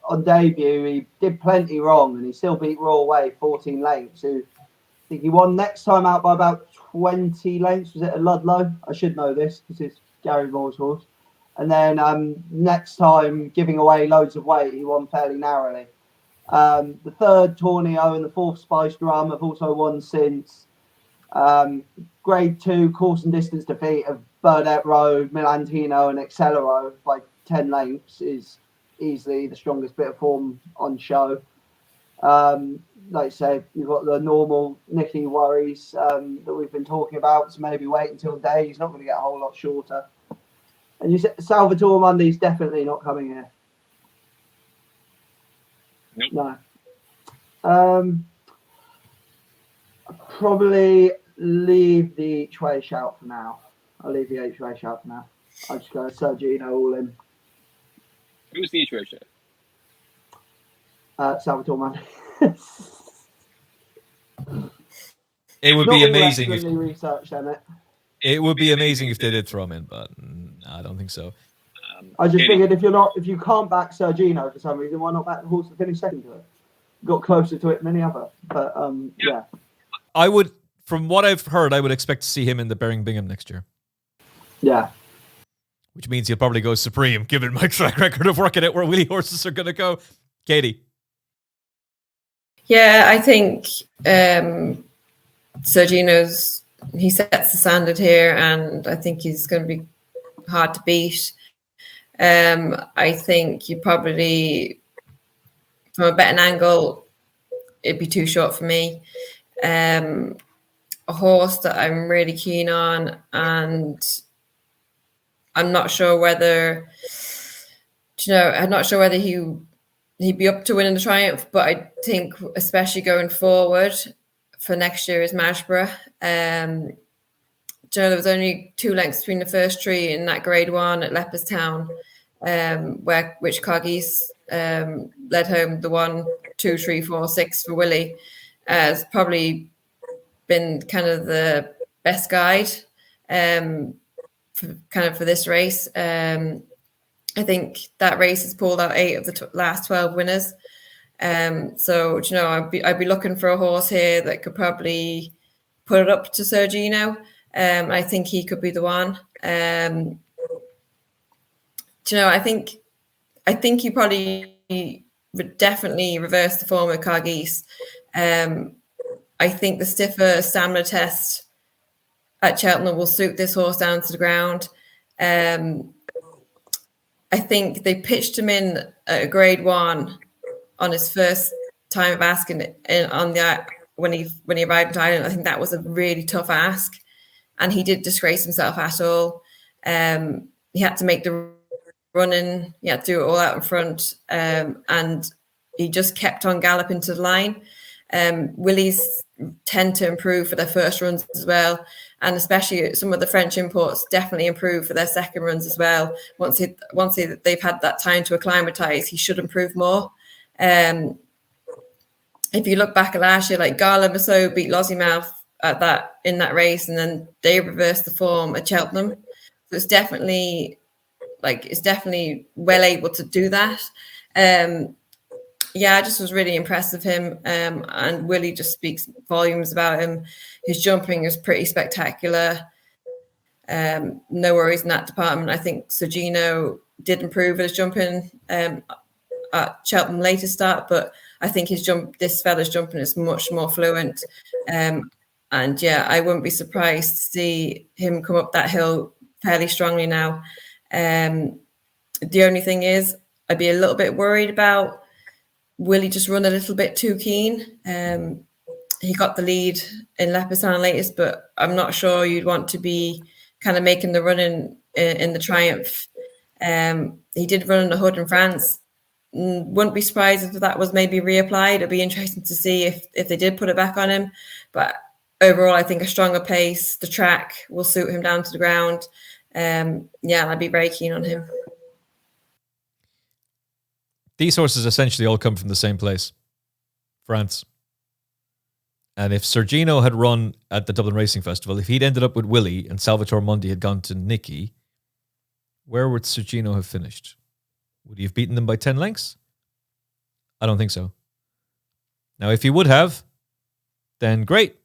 On debut, he did plenty wrong, and he still beat Royal Way 14 lengths. Who I think he won next time out by about 20 lengths. Was it at Ludlow? I should know this because it's Gary Moore's horse. And then next time, giving away loads of weight, he won fairly narrowly. The third Tornio and the fourth Spiced Rum have also won since. Grade 2 course and distance defeat of Burdett Road, Milantino and Accelero by 10 lengths is easily the strongest bit of form on show. Like I say, you've got the normal Nicky worries that we've been talking about, so maybe wait until day. He's not going to get a whole lot shorter. And you said Salvatore Mundi's definitely not coming here. Nope. No. I'll probably leave the each-way shout for now. I'll leave the each-way shout for now. I'll just go Sergino all in. Who's the each way chef? Salvatore man. It would Not be all amazing excellently researched, Emmet. it would be amazing if they did throw him in, but I don't think so. I just Katie. figured if you can't back Sergino for some reason, why not back the horse that finished second to it? Got closer to it than any other. But yeah. I would, from what I've heard, I would expect to see him in the Bingham next year. Yeah. Which means he'll probably go supreme, given my track record of working out where Willie horses are going to go. Katie. Yeah, I think Sergino's, he sets the standard here, and I think he's going to be hard to beat. I think you probably, from a betting angle, it'd be too short for me. A horse that I'm really keen on, and I'm not sure whether, I'm not sure whether he'd be up to winning the Triumph, but I think especially going forward for next year is Mashborough. There was only 2 lengths between the first tree in that Grade 1 at Leopardstown, which Cargies led home the 1, 2, 3, 4, 6 for Willie. Has probably been kind of the best guide for this race. I think that race has pulled out 8 of the last 12 winners. So I'd be looking for a horse here that could probably put it up to Sergino. I think he could be the one. I think he probably would definitely reverse the form of Cargies. I think the stiffer stamina test at Cheltenham will suit this horse down to the ground. I think they pitched him in at a Grade 1 on his first time of asking when he arrived in Ireland. I think that was a really tough ask, and he did disgrace himself at all. He had to make the running, he had to do it all out in front, and he just kept on galloping to the line. Willies tend to improve for their first runs as well, and especially some of the French imports definitely improve for their second runs as well. Once they've had that time to acclimatise, he should improve more. If you look back at last year, like Gala Massot beat Lossiemouth in that race, and then they reversed the form at Cheltenham. So it's definitely well able to do that. I just was really impressed with him, and Willie just speaks volumes about him. His jumping is pretty spectacular. No worries in that department. I think Sergino did improve his jumping at Cheltenham later start, but I think this fella's jumping is much more fluent. I wouldn't be surprised to see him come up that hill fairly strongly now. The only thing is, I'd be a little bit worried about Willie just run a little bit too keen. He got the lead in Leopardstown latest, but I'm not sure you'd want to be kind of making the run in the Triumph. He did run in the Hood in France. Wouldn't be surprised if that was maybe reapplied. It'd be interesting to see if they did put it back on him. But overall, I think a stronger pace, the track will suit him down to the ground. I'd be very keen on him. These horses essentially all come from the same place, France. And if Sergino had run at the Dublin Racing Festival, if he'd ended up with Willie and Salvatore Mundi had gone to Nicky, where would Sergino have finished? Would he have beaten them by 10 lengths? I don't think so. Now, if he would have, then great.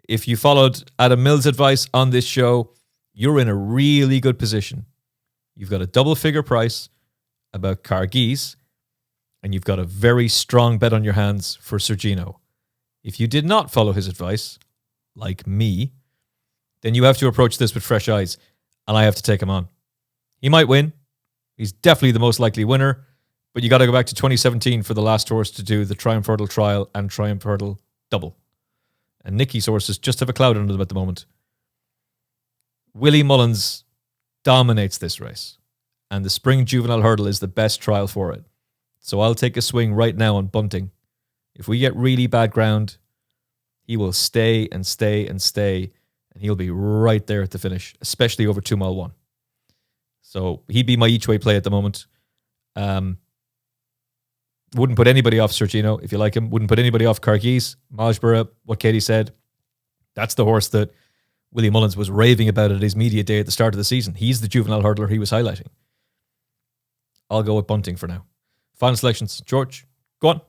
If you followed Adam Mills' advice on this show, you're in a really good position. You've got a double figure price about Cargies, and you've got a very strong bet on your hands for Sergino. If you did not follow his advice, like me, then you have to approach this with fresh eyes, and I have to take him on. He might win. He's definitely the most likely winner, but you got to go back to 2017 for the last horse to do the Triumph Hurdle Trial and Triumph Hurdle Double. And Nicky's horses just have a cloud under them at the moment. Willie Mullins dominates this race, and the Spring Juvenile Hurdle is the best trial for it. So I'll take a swing right now on Bunting. If we get really bad ground, he will stay and stay and stay, and he'll be right there at the finish, especially over 2 mile 1. So he'd be my each way play at the moment. Wouldn't put anybody off Sergino if you like him. Wouldn't put anybody off Cargis, Majborough, what Katie said. That's the horse that Willie Mullins was raving about at his media day at the start of the season. He's the juvenile hurdler he was highlighting. I'll go with Bunting for now. Final selections. George, go on.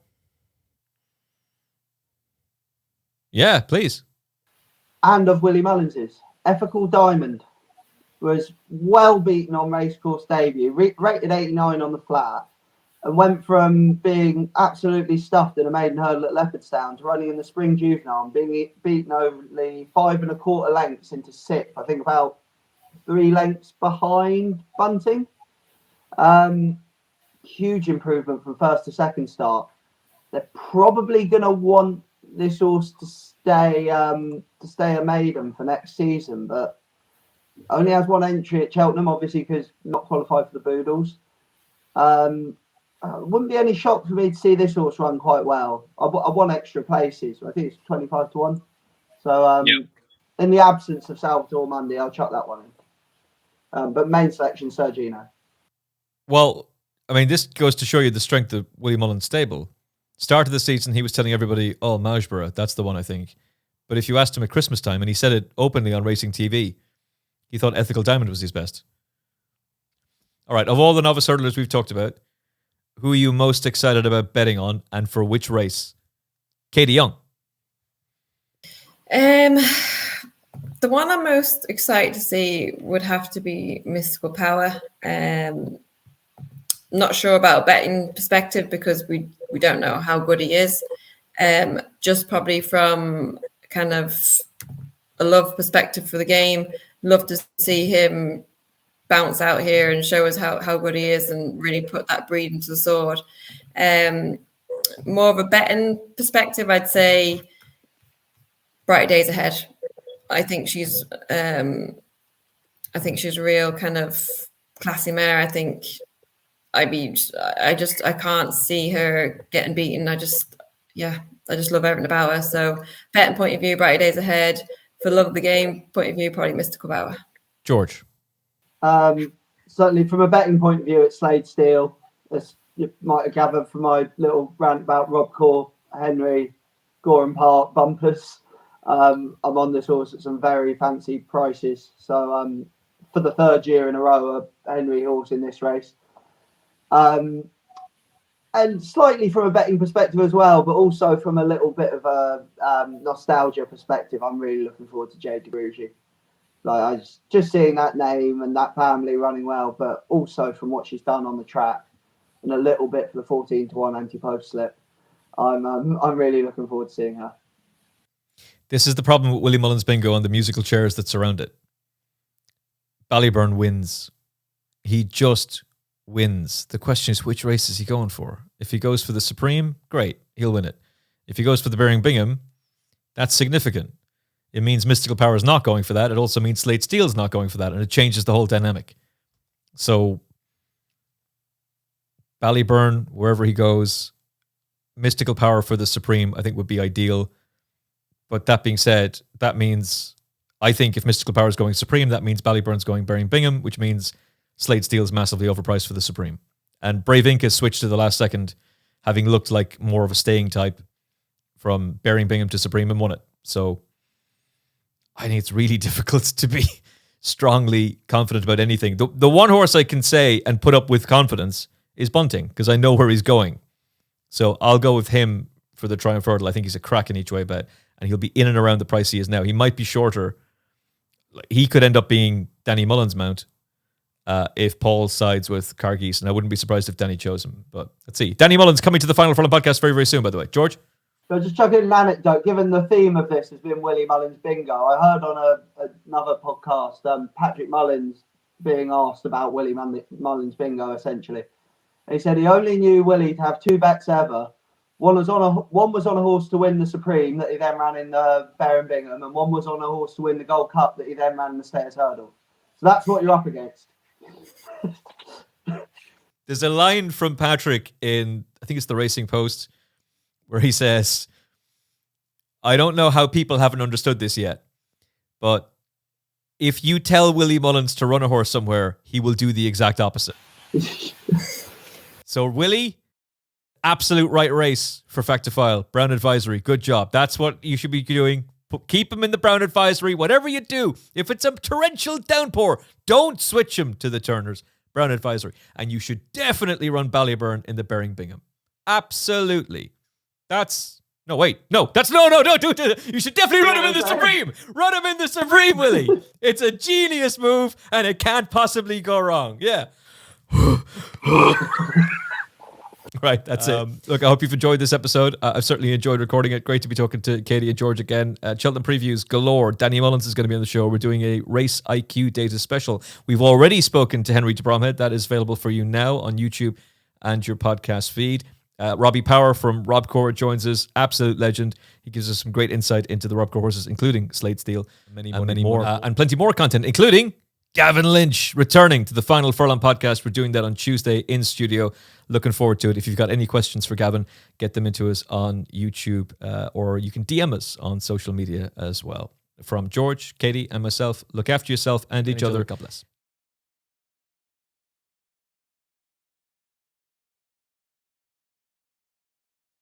Yeah, please. And of Willie Mullins's. Ethical Diamond was well beaten on racecourse debut, rated 89 on the flat, and went from being absolutely stuffed in a maiden hurdle at Leopardstown to running in the spring juvenile and being beaten only 5 1/4 lengths into 6th. I think about 3 lengths behind Bunting. Huge improvement from first to second start. They're probably going to want this horse to stay a maiden for next season, but only has 1 entry at Cheltenham, obviously, because not qualified for the Boodles. Wouldn't be any shock for me to see this horse run quite well. I won extra places. I think it's 25 to 1. So in the absence of Salvatore Monday, I'll chuck that one in. But main selection, Sergino. Well, I mean, this goes to show you the strength of Willie Mullins' stable. Start of the season, he was telling everybody, oh, Majborough, that's the one, I think. But if you asked him at Christmas time, and he said it openly on Racing TV, he thought Ethical Diamond was his best. All right, of all the novice hurdlers we've talked about, who are you most excited about betting on, and for which race? Katie Young. The one I'm most excited to see would have to be Mystical Power. Not sure about a betting perspective because we don't know how good he is. Just probably from kind of a love perspective for the game. Love to see him bounce out here and show us how good he is and really put that breed into the sword. More of a betting perspective, I'd say Brighter Days Ahead. I think she's a real kind of classy mare. I think I can't see her getting beaten. I just love everything about her. So betting point of view, Brighter Days Ahead. For love of the game point of view, probably Mystical Power. George. Certainly from a betting point of view, it's Slade Steele. As you might have gathered from my little rant about Rob Core, Henry, Gorman Park, bumpers. I'm on this horse at some very fancy prices. So for the 3rd year in a row, a Henry horse in this race. And slightly from a betting perspective as well, but also from a little bit of a nostalgia perspective, I'm really looking forward to Jade de Brugy. Like, I just seeing that name and that family running well, but also from what she's done on the track and a little bit for the 14 to 1 Ante-Post slip. I'm really looking forward to seeing her. This is the problem with Willie Mullins Bingo and the musical chairs that surround it. Ballyburn wins. He just wins. The question is, which race is he going for? If he goes for the Supreme, great, he'll win it. If he goes for the Bearing Bingham, that's significant. It means Mystical Power is not going for that. It also means Slade Steele's not going for that, and it changes the whole dynamic. So Ballyburn, wherever he goes, Mystical Power for the Supreme, I think would be ideal. But that being said, that means, I think if Mystical Power is going Supreme, that means Ballyburn's going Bearing Bingham, which means Slade Steele's massively overpriced for the Supreme. And Brave Inc. has switched to the last second, having looked like more of a staying type from Bearing Bingham to Supreme and won it. So I think it's really difficult to be strongly confident about anything. The one horse I can say and put up with confidence is Bunting, because I know where he's going. So I'll go with him for the Triumph Hurdle. I think he's a crack in each way bet, and he'll be in and around the price he is now. He might be shorter. He could end up being Danny Mullins' mount if Paul sides with Cargis, and I wouldn't be surprised if Danny chose him. But let's see. Danny Mullins coming to the Final Furlong podcast very, very soon, by the way. George? So just chuck in an anecdote. Given the theme of this has been Willie Mullins Bingo, I heard on another podcast Patrick Mullins being asked about Willie Mullins Bingo, essentially. And he said he only knew Willie to have 2 bets ever. One was on a horse to win the Supreme that he then ran in the Bearing Bingham, and one was on a horse to win the Gold Cup that he then ran in the Stayers Hurdle. So that's what you're up against. There's a line from Patrick in, I think it's the Racing Post, where he says, I don't know how people haven't understood this yet, but if you tell Willie Mullins to run a horse somewhere, he will do the exact opposite. So Willie, absolute right race for Factophile. Brown Advisory. Good job. That's what you should be doing. Keep him in the Brown Advisory. Whatever you do, if it's a torrential downpour, don't switch him to the Turners. Brown Advisory. And you should definitely run Ballyburn in the Bering Bingham. Absolutely. That's... No, wait. No, that's... No, do it. You should definitely run him in the Supreme. Run him in the Supreme, Willie. It's a genius move, and it can't possibly go wrong. Yeah. Right, that's it. Look, I hope you've enjoyed this episode. I've certainly enjoyed recording it. Great to be talking to Katie and George again. Cheltenham previews galore. Danny Mullins is going to be on the show. We're doing a Race IQ Data special. We've already spoken to Henry de Bromhead. That is available for you now on YouTube and your podcast feed. Robbie Power from Robcore joins us. Absolute legend. He gives us some great insight into the Robcore horses, including Slade Steel, many more. And plenty more content, including Gavin Lynch returning to the Final Furlong podcast. We're doing that on Tuesday in studio. Looking forward to it. If you've got any questions for Gavin, get them into us on YouTube, or you can DM us on social media as well. From George, Katie, and myself, look after yourself and each other. God bless.